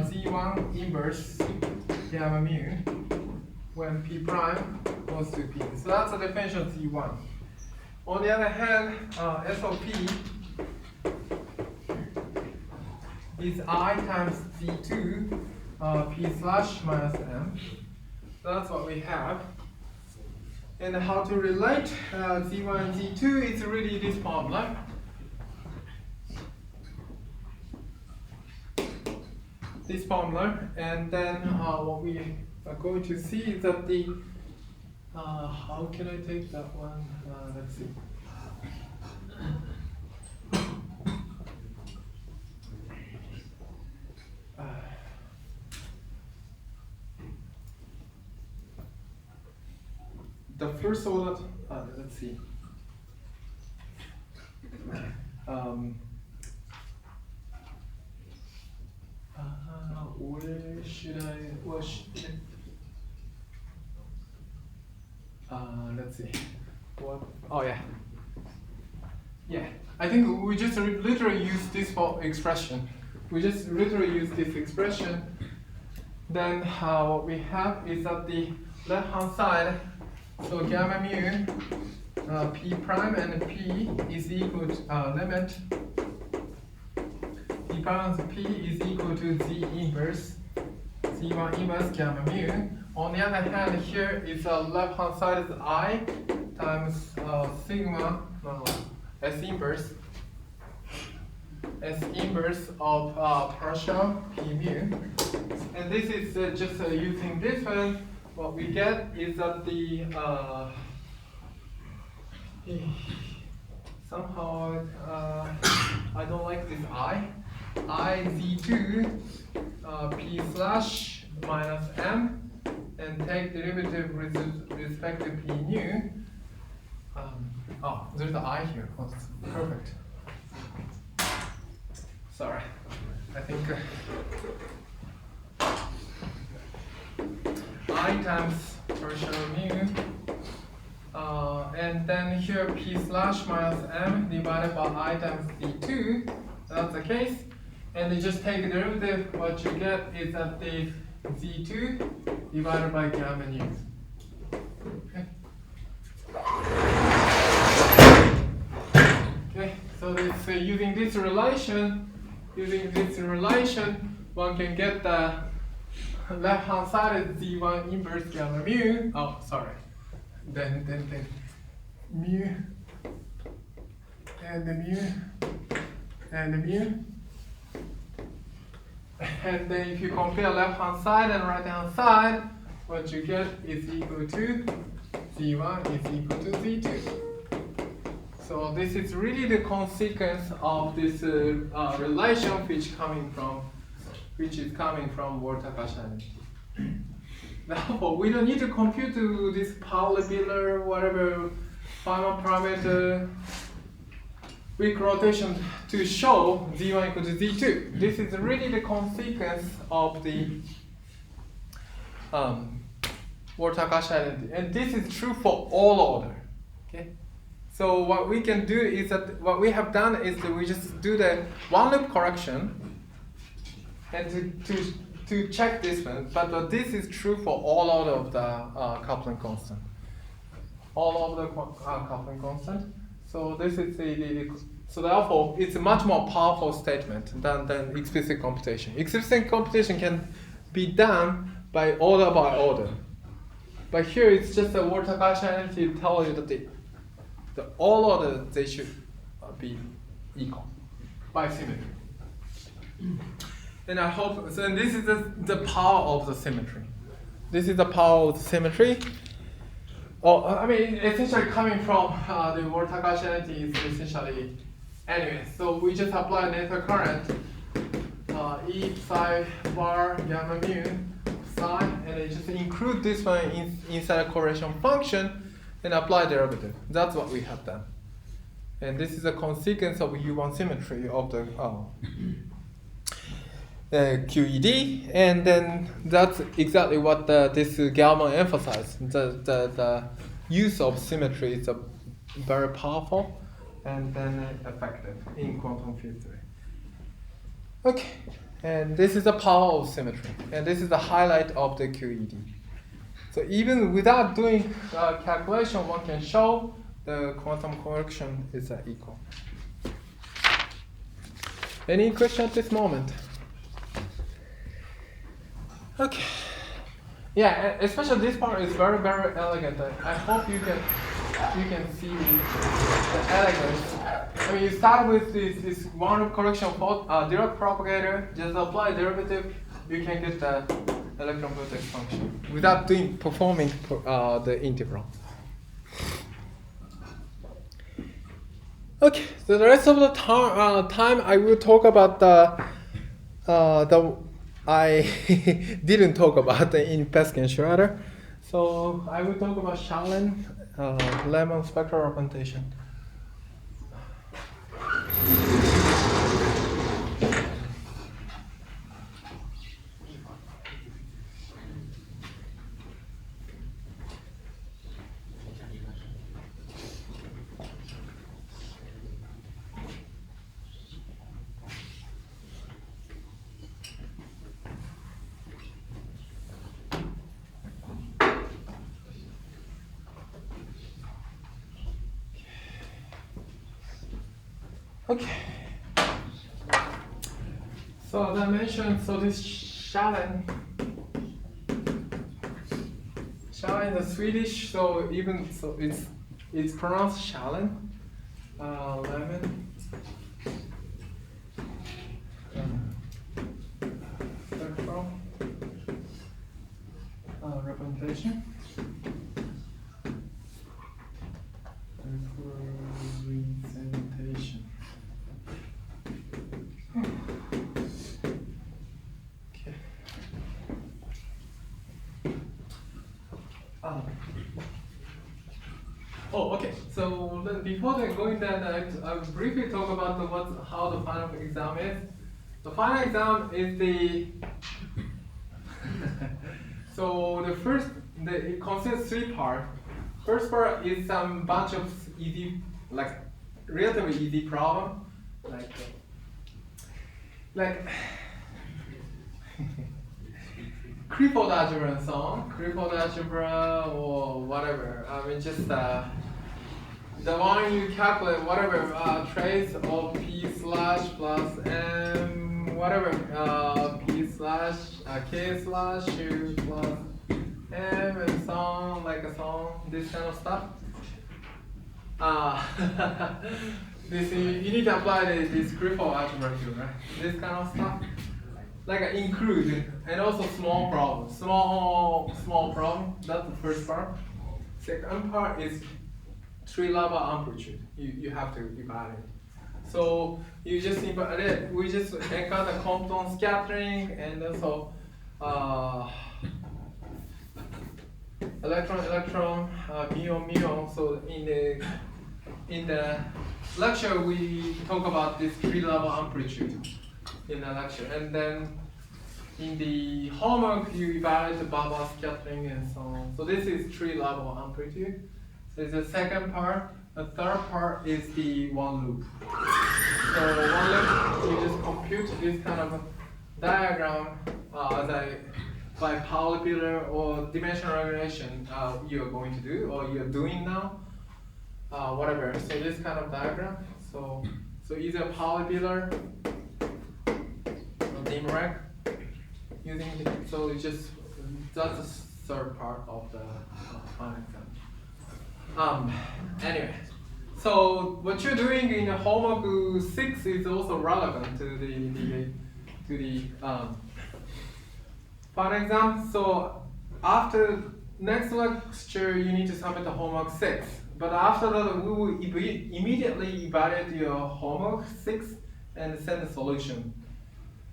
z1 inverse gamma mu when p prime goes to p. So that's the definition of z1. On the other hand, S of p is I times z2 p slash minus m. That's what we have. And how to relate z1 and z2 is really this formula. This formula, and then what we are going to see is that the how can I take that one? Let's see. The first order, let's see. Where should I? What should let's see. What? Oh yeah. Yeah. I think we just literally use this for expression. We just literally use this expression. Then what we have is that the left-hand side. So gamma mu p prime and p is equal to limit p prime of p is equal to z inverse z1 inverse gamma mu. On the other hand, here is the left hand side is I times sigma S inverse of partial p mu. And this is just using this one. What we get is that the somehow I don't like this I z2 p slash minus m and take derivative with respect to p nu. Oh, there's the I here. Oh, perfect. Sorry, I think. I times partial mu, and then here p slash minus m divided by I times d2. That's the case, and you just take the derivative. What you get is that the z2 divided by gamma nu. Okay. Okay. So this using this relation, one can get the left hand side is z1 inverse gamma mu. Oh, sorry. Then mu and the mu and the mu. And then if you compare left hand side and right hand side, what you get is equal to z1 is equal to z2. So this is really the consequence of this relation which is coming from Ward-Takahashi. Therefore, we don't need to compute this Pauli-Miller, whatever Feynman parameter weak rotation to show z1 equal to z2. This is really the consequence of the Ward-Takahashi identity, and this is true for all order. Okay. So what we can do is that what we have done is that we just do the one loop correction. And to check this one, but this is true for all order of the coupling constant. All of the coupling constant. So this is so therefore it's a much more powerful statement than explicit computation. Explicit computation can be done by order. But here it's just a Ward-Takahashi identity to tell you that the all order they should be equal by symmetry. And I hope, so and this is the power of the symmetry. This is the power of the symmetry. Oh, I mean, essentially coming from the Ward-Takahashi identity is essentially, anyway, so we just apply network current, E psi bar gamma mu psi, and you just include this one inside a correlation function and apply derivative. That's what we have done. And this is a consequence of U1 symmetry of the QED, and then that's exactly what this Gell-Mann emphasized. The use of symmetry is very powerful and then effective in quantum field theory. Okay, and this is the power of symmetry, and this is the highlight of the QED. So even without doing calculation, one can show the quantum correction is equal. Any question at this moment? Okay. Yeah, especially this part is very, very elegant. I hope you can see the elegance. I mean, you start with this one correction for Dirac propagator, just apply derivative, you can get the electron vortex function without performing the integral. Okay, so the rest of the time I will talk about I didn't talk about in Peskin Schroeder, so I will talk about Shalin, Lemon spectral representation. Okay. So as I mentioned, so this Shalin is Swedish, so it's pronounced Shalin. Lemon. Spectral representation. Representation. Okay. So before going there, I will briefly talk about how the final exam is. The final exam is so it consists 3 parts. First part is some bunch of easy, relatively easy problem, like Crippled algebra and so on, Crippled algebra or whatever. I mean, just the one you calculate whatever trace of p slash plus m whatever p slash k slash u plus m and so on, this kind of stuff. This you need to apply this Crippled algebra too, right? This kind of stuff. Include and also small problem. Small problem. That's the first part. Second part is tree-level amplitude. You have to evaluate. So you just evaluate. We just encounter Compton scattering and also electron, muon. So in the lecture we talk about this tree-level amplitude in the lecture, and then in the homework you evaluate the bubble scattering and so on. So this is tree-level amplitude. This is the second part. The third part is the one loop. So one loop, you just compute this kind of diagram by polypillar or dimensional regulation you are going to do or you are doing now, whatever. So this kind of diagram. So either polypillar or DIMREC using it. So it's just that's the third part of the final exam. Anyway, so what you're doing in the homework 6 is also relevant to the final exam. So after next lecture, you need to submit the homework 6. But after that, we will immediately evaluate your homework 6 and send the solution.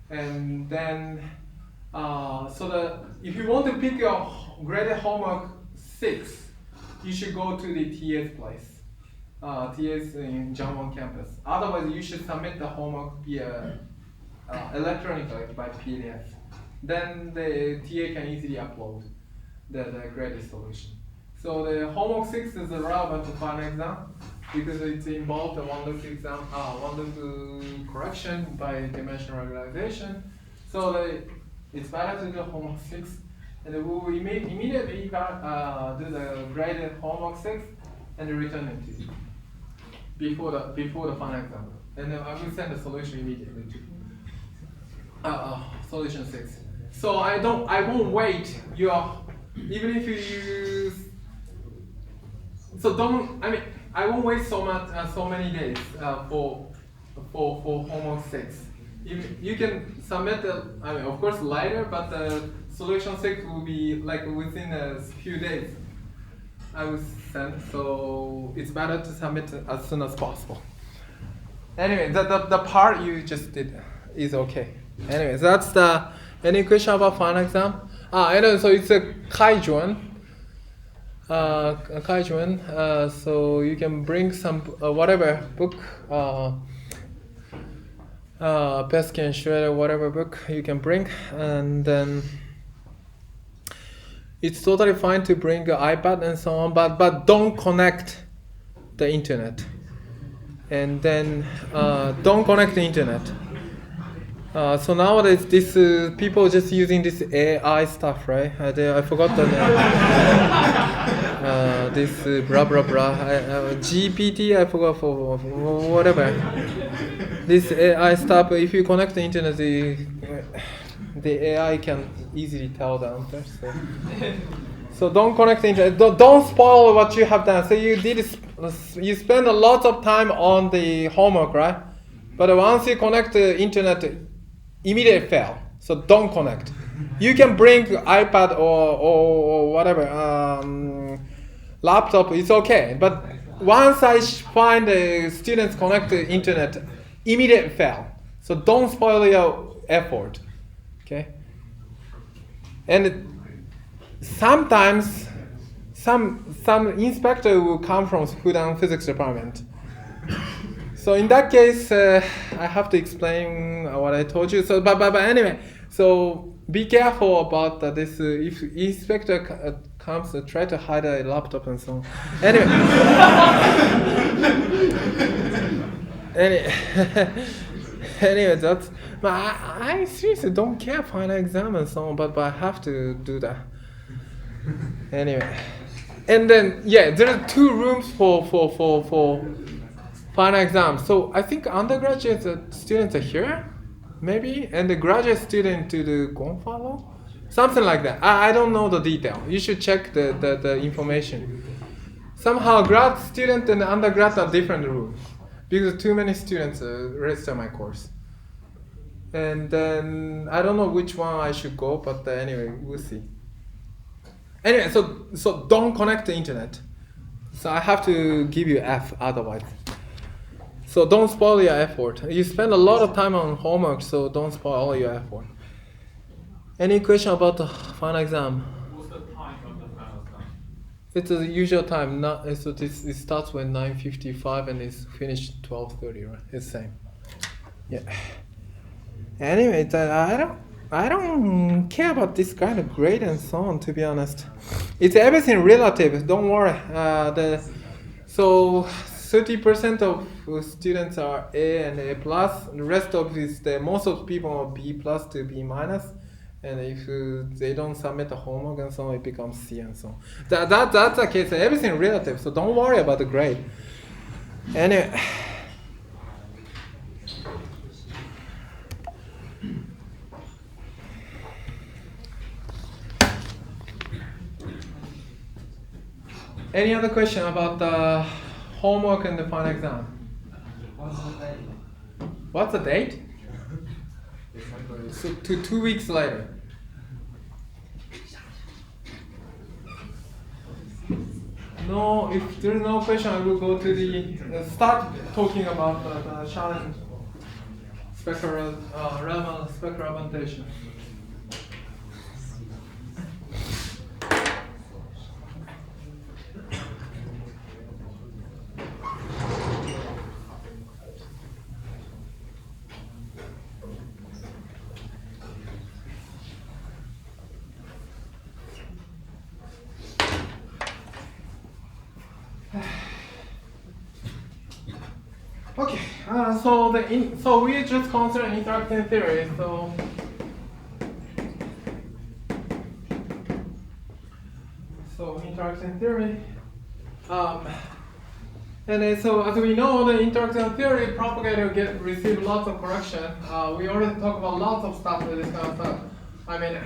And then If you want to pick your graded homework 6, you should go to the TA's place. TA's in Jangwon campus. Otherwise, you should submit the homework via electronically by PDF. Then the TA can easily upload the graded solution. So the homework 6 is relevant to final exam because it's involved a one-loop exam, one-loop correction by dimensional regularization. So it's better to do homework 6, and we will immediately do the graded homework 6 and return it to you before the final exam. And then I will send the solution immediately to solution 6. So I won't wait even if you use. So I won't wait so many days for homework 6. You can submit of course later, but the solution 6 will be like within a few days. I will send, so it's better to submit as soon as possible. Anyway, the part you just did is okay. Anyway, that's any question about final exam? So it's a Kaijuan. So you can bring some whatever book, Pesky and Schroeder, whatever book you can bring, and then it's totally fine to bring an iPad and so on, but don't connect the internet, and then don't connect the internet. So nowadays, this people just using this AI stuff, right? I forgot the name. This blah blah blah. GPT, I forgot for whatever. This AI stuff. If you connect the internet, the AI can easily tell the answer. So don't connect the internet. Don't spoil what you have done. So you spend a lot of time on the homework, right? But once you connect the internet, immediately fail. So don't connect. You can bring iPad or whatever laptop. It's okay. But once I find the students connect the internet, immediate fail. So don't spoil your effort. Okay. And sometimes some inspector will come from Fudan physics department. So in that case, I have to explain what I told you. So, but anyway, so be careful about this. If inspector comes, try to hide a laptop and so on. Anyway, anyway, that's. But I seriously don't care final exam and so on. But I have to do that. Anyway, and then there are 2 rooms for final exam. So I think undergraduate students are here, maybe, and the graduate student to the Gonfalo, something like that. I don't know the detail. You should check the information. Somehow grad student and undergrad are different rooms because too many students register my course. And then I don't know which one I should go, but anyway, we'll see. Anyway, so don't connect the internet. So I have to give you F otherwise. So don't spoil your effort. You spend a lot of time on homework, so don't spoil all your effort. Any question about the final exam? What's the time of the final exam? It's the usual time. It starts with 9:55 and it's finished 12:30, right? It's the same. Yeah. Anyway, I don't care about this kind of grade and so on, to be honest. It's everything relative. Don't worry. So 30% of students are A and A plus. The rest of most of people are B plus to B minus. And if they don't submit the homework and so on, it becomes C and so on. That's the case. Everything relative. So don't worry about the grade. Anyway. Any other question about the homework and the final exam? What's the date? So 2 weeks later. No, if there's no question, I will go to start talking about the challenge, relevant spectral augmentation. so we just consider interaction theory. So interaction theory. And then, so as we know, the interaction theory propagator receive lots of correction. We already talked about lots of stuff with this kind of stuff. I mean,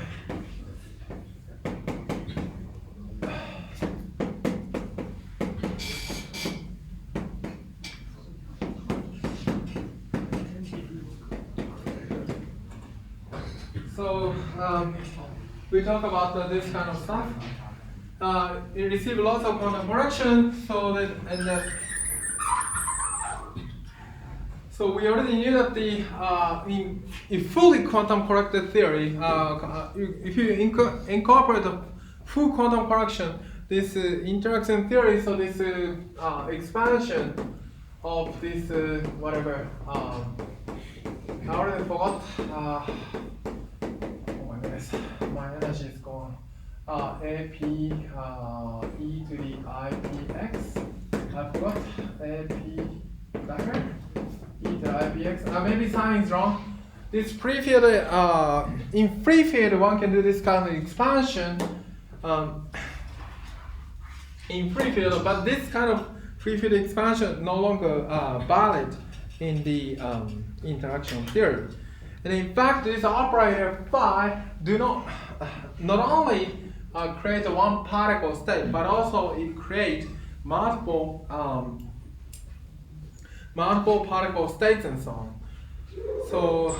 so we talk about this kind of stuff. It receives lots of quantum correction, so we already knew that in fully quantum corrected theory, if you incorporate the full quantum correction, this interaction theory, so this expansion of this whatever, I already forgot. Oh my goodness, my energy is gone. AP e to the IPX. I forgot AP better. E to the IPX. Maybe sign is wrong. This free field, in free field, one can do this kind of expansion in free field, but this kind of free field expansion no longer valid in the interaction theory. And in fact, this operator phi do not only create a one particle state, but also it creates multiple particle states and so on. So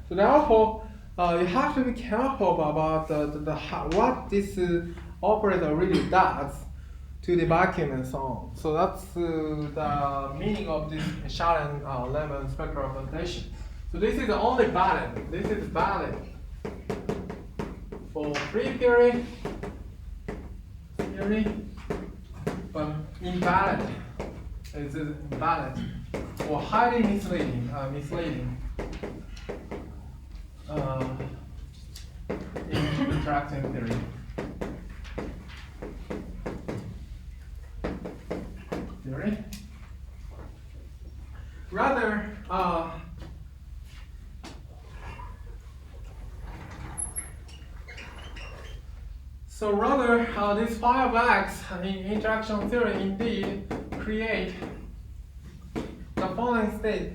therefore, you have to be careful about what this operator really does to the vacuum and so on. So that's the meaning of this Shannon-Lemon spectral representation. So this is only valid. This is valid for free theory, but invalid. It's invalid or highly misleading. In interaction theory. Rather, this phi of x in interaction theory indeed create the following state.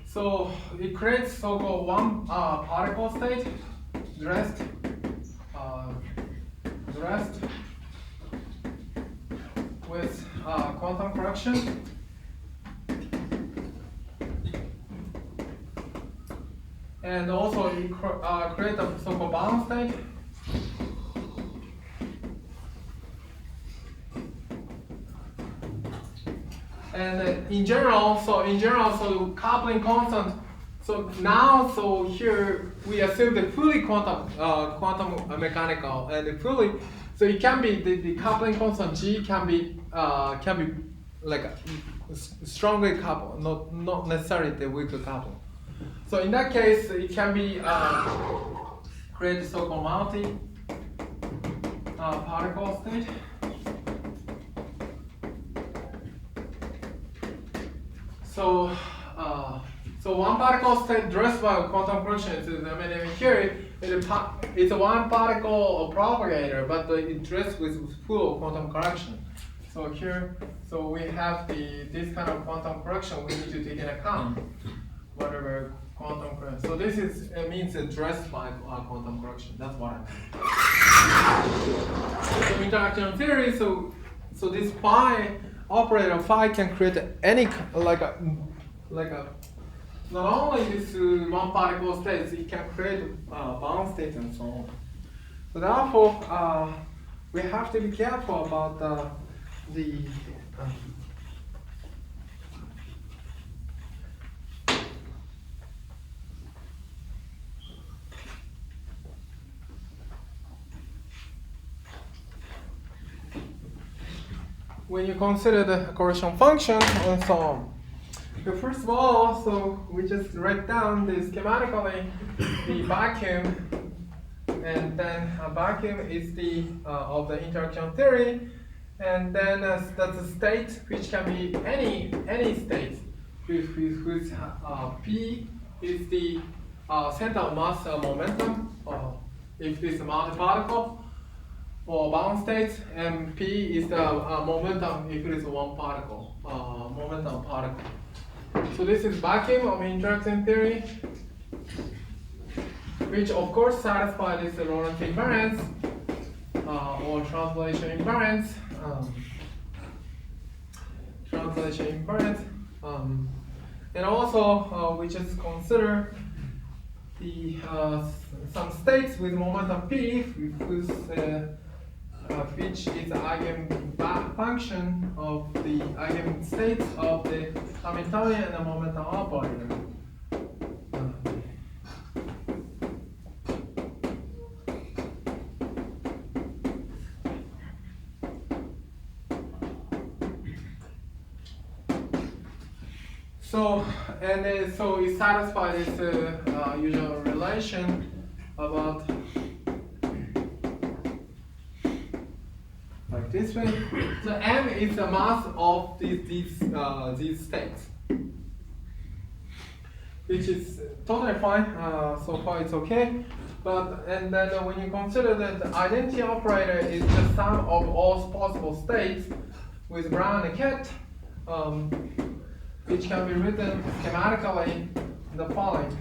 So it creates so-called one particle state, rest with quantum correction. And also it creates a so-called bound state. And in general, so coupling constant. So here we assume the fully quantum mechanical and fully. So it can be the coupling constant G can be like strongly coupled, not necessarily the weakly coupled. So in that case, it can be create so-called multi particle state. So one particle state dressed by quantum correction is, here it's a one particle propagator, but it dressed with full quantum correction. So here, so we have this kind of quantum correction we need to take into account, whatever quantum correction. So this means it's dressed by quantum correction. That's what I mean. So interaction theory. So this phi operator phi can create any like a not only this one particle states, it can create bound states and so on. So therefore, we have to be careful about when you consider the correction function and so on. So first of all, so we just write down this schematically the vacuum, and then a vacuum is the of the interaction theory, and then that's a state which can be any state, whose P is the center of mass momentum, if it's a multi-particle, or bound state, and P is the momentum if it is one particle, momentum particle. So this is vacuum of interaction theory, which of course satisfies this Lorentz invariance or translation invariance. And also we just consider the some states with momentum P, which is the eigenfunction of the eigenstates of the Hamiltonian and the momentum operator. So it satisfies this usual relation about like this way. So m is the mass of these states, which is totally fine. So far it's okay. But and then when you consider that the identity operator is the sum of all possible states with Brown and Ket, which can be written schematically in the following.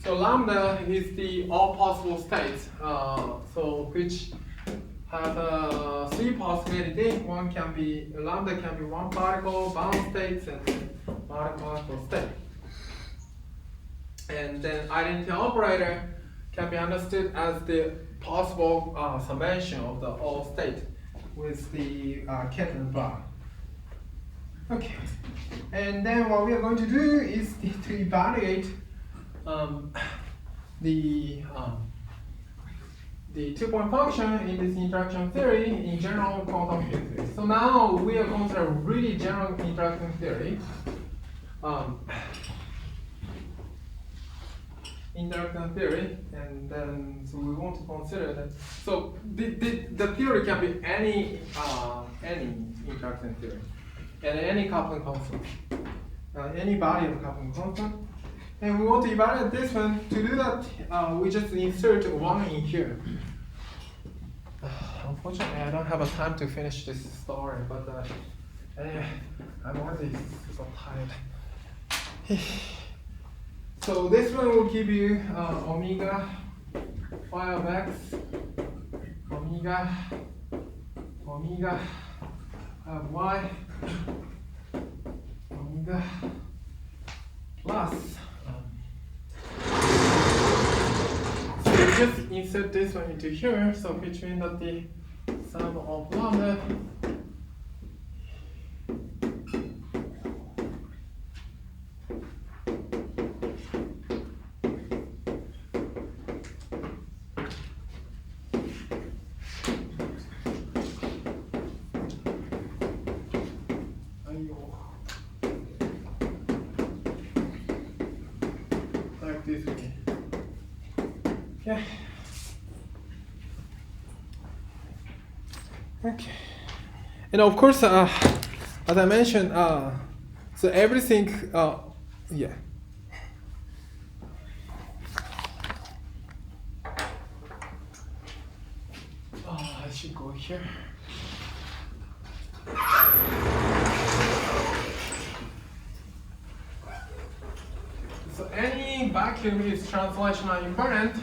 So lambda is the all possible states, so which have three possibilities. One can be lambda can be one particle bound states and multi-particle state. And then identity operator can be understood as the possible summation of the all state with the Ket and bar. Okay, and then what we are going to do is to evaluate the two-point function in this interaction theory in general quantum field theory. So now we are considering really general interaction theory. Interaction theory, and then so we want to consider that. So the theory can be any interaction theory, and any coupling constant, any body of coupling constant, and we want to evaluate this one. To do that, we just insert one in here. Unfortunately, I don't have a time to finish this story, but anyway, I'm already so tired. So this one will give you omega phi of x, omega of y, omega plus. So we just insert this one into here, so which means that the sum of lambda like this way. Okay. Okay. And of course, as I mentioned, so everything, yeah. I should go here. So any vacuum is translational invariant.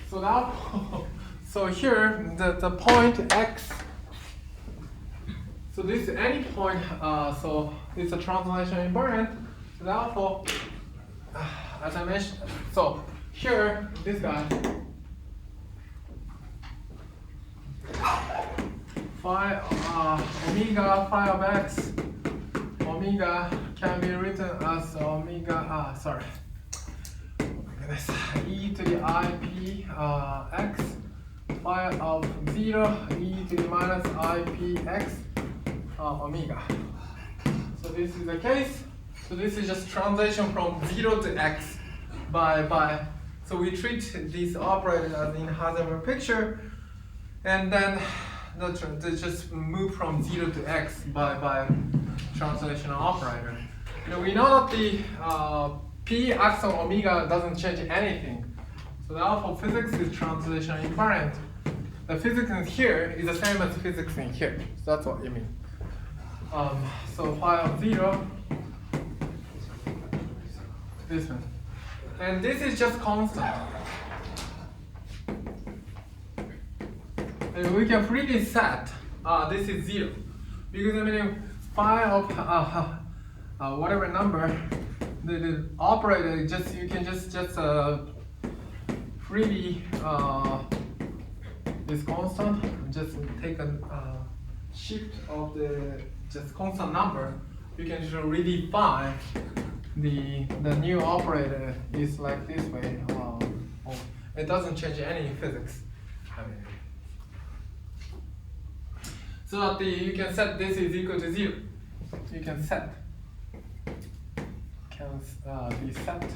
So now, so here the point x. So this any point. So it's a translation invariant. So therefore, as I mentioned, so here this guy phi omega phi of x omega can be written as omega, sorry, e to the ip x phi of 0 e to the minus ip x omega. So this is the case. So this is just translation from 0 to x by so we treat this operator as in Heisenberg picture, and then they just move from 0 to x by translational operator. Now we know that the p axon omega doesn't change anything. So therefore physics is translation invariant. The physics in here is the same as physics in here. So that's what you mean. So phi of 0, this one. And this is just constant. And we can freely set this is 0. Because I mean phi of whatever number, the operator just you can just freely this constant, just take a shift of the just constant number, you can just redefine the new operator is like this way. It doesn't change any physics. I mean, so that you can set this is equal to 0. You can set be set.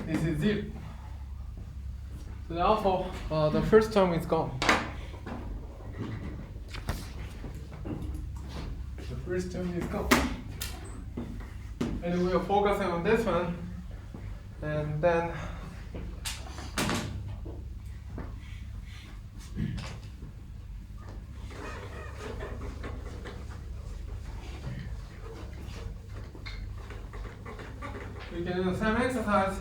This is 0. So therefore, the first term is gone. The first term is gone. And we are focusing on this one, and then we can do the same exercise.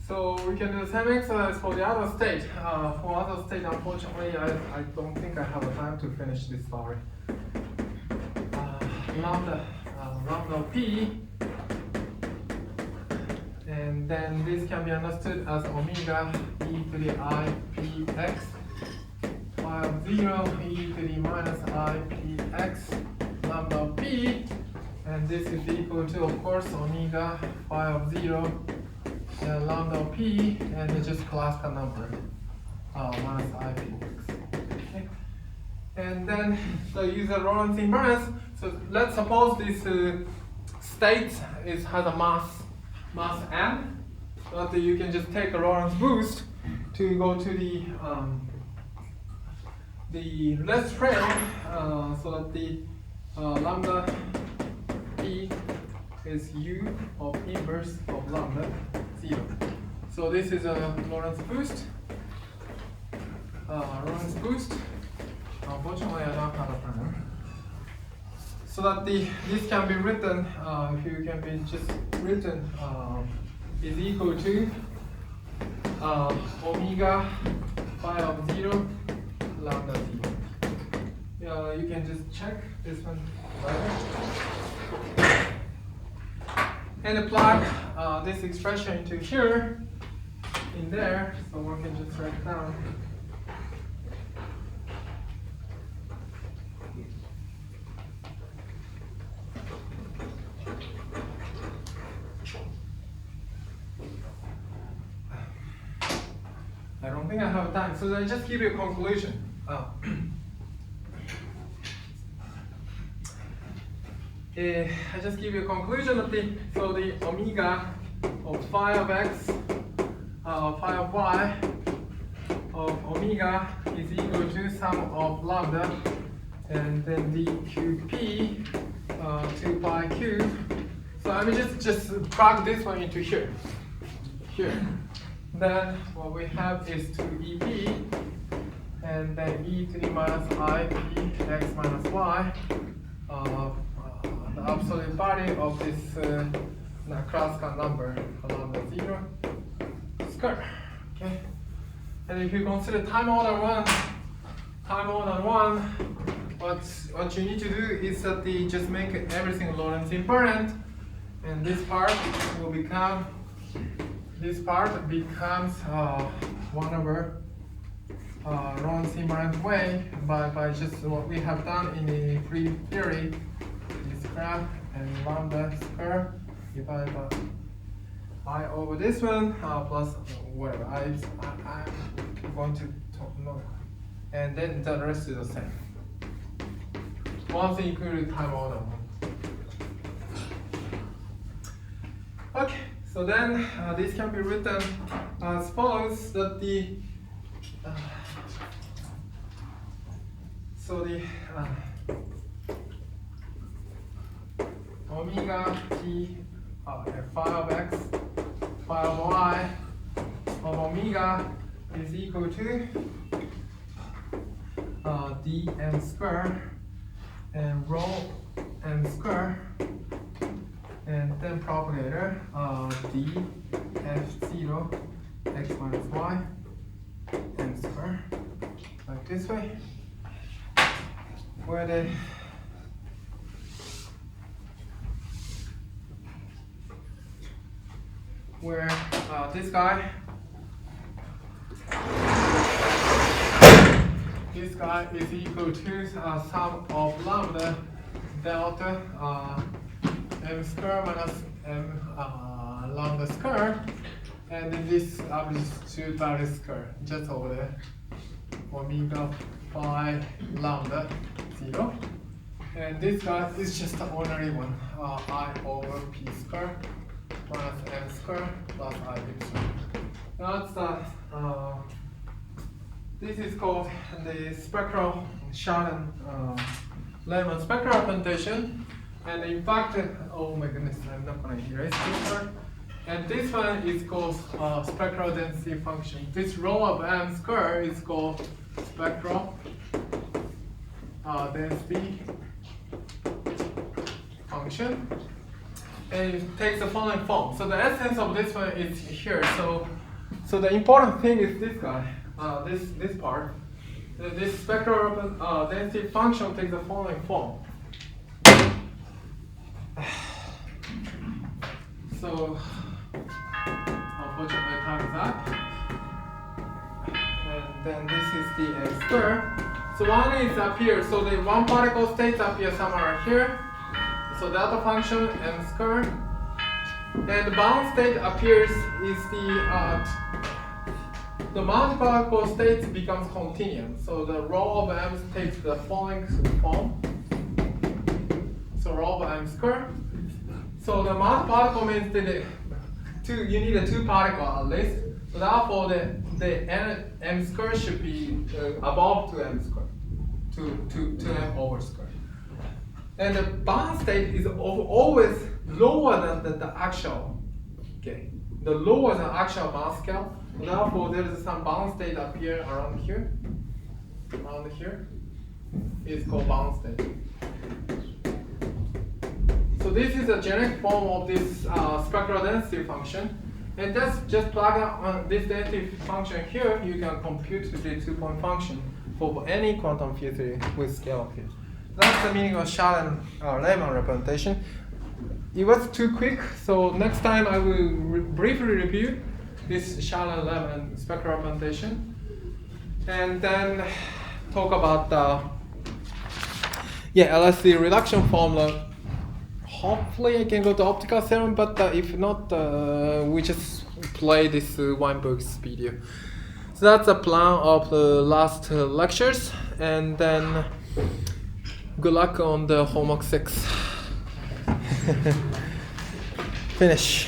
So we can do the same exercise for the other state. For other state, unfortunately, I don't think I have time to finish this story. Lambda p, and then this can be understood as omega e to the I p x phi of 0 e to the minus I p x lambda p, and this is equal to, of course, omega phi of 0 lambda p, and it's just classical number minus I p x. Okay. And then use the Lorentz invariance. So let's suppose this state has a mass m, so that you can just take a Lorentz boost to go to the left trail, so that the lambda p is u of inverse of lambda 0. So this is a Lorentz boost. Unfortunately, I don't have a primer. So that this can be written, if you can be just written, is equal to omega phi of 0 lambda 0. You can just check this one right. And plug this expression into here, in there, so one can just write it down. I don't think I have time, so I just give you a conclusion. I just give you a conclusion of the omega of phi of x, phi of y of omega is equal to sum of lambda, and then the qp 2 pi q. So I mean just plug this one into here. Then what we have is 2 ep, and then e to the minus I p x minus y. The absolute value of this classical number, lambda 0 square. Okay, and if you consider time order 1, what you need to do is that just make everything Lorentz invariant, and this part becomes 1 over Lorentz invariant way by just what we have done in the free theory, this graph and lambda square divided by I over this one plus whatever I'm going to talk no, and then the rest is the same. One thing included time order. Okay, so then this can be written as follows: that the omega t phi of x phi of y of omega is equal to dm square and rho m square, and then propagator d f0 x minus y m square, like this way, where this guy is equal to sum of lambda delta m square minus m lambda square, and then this averages to Paris square just over there, omega phi lambda 0, and this guy is just the ordinary one, I over p square minus m square plus I square. That's this is called the spectral Shannon-Lemon spectral representation, and in fact, oh my goodness, I'm not going to erase this part. And this one is called spectral density function. This rho of m square is called spectral density function, and it takes the following form. So the essence of this one is here. So the important thing is this guy, this part. This spectral density function takes the following form. So unfortunately, time is up. And then this is the m square. So one is up here. So the one particle stays up here somewhere here. So delta function m square. And the bound state appears is the multi-particle state becomes continuum. So the rho of m takes the following form. So rho of m square. So the multi-particle means that you need a 2 particle at least. So therefore, the m square should be above 2m square, 2m over square. And the bound state is always lower than the actual. Okay, the lower than actual bound scale. Therefore, there is some bound state up here around here. Around here is called bound state. So this is a generic form of this spectral density function, and just plug on this density function here. You can compute the 2-point function for any quantum field theory with scale field. That's the meaning of Shannon-Lemon representation. It was too quick, so next time I will briefly review this Shannon-Lemon spectral representation, and then talk about LSC reduction formula. Hopefully I can go to optical theorem, but if not, we just play this Weinberg's video. So that's the plan of the last lectures, and then good luck on the homework 6. Finish.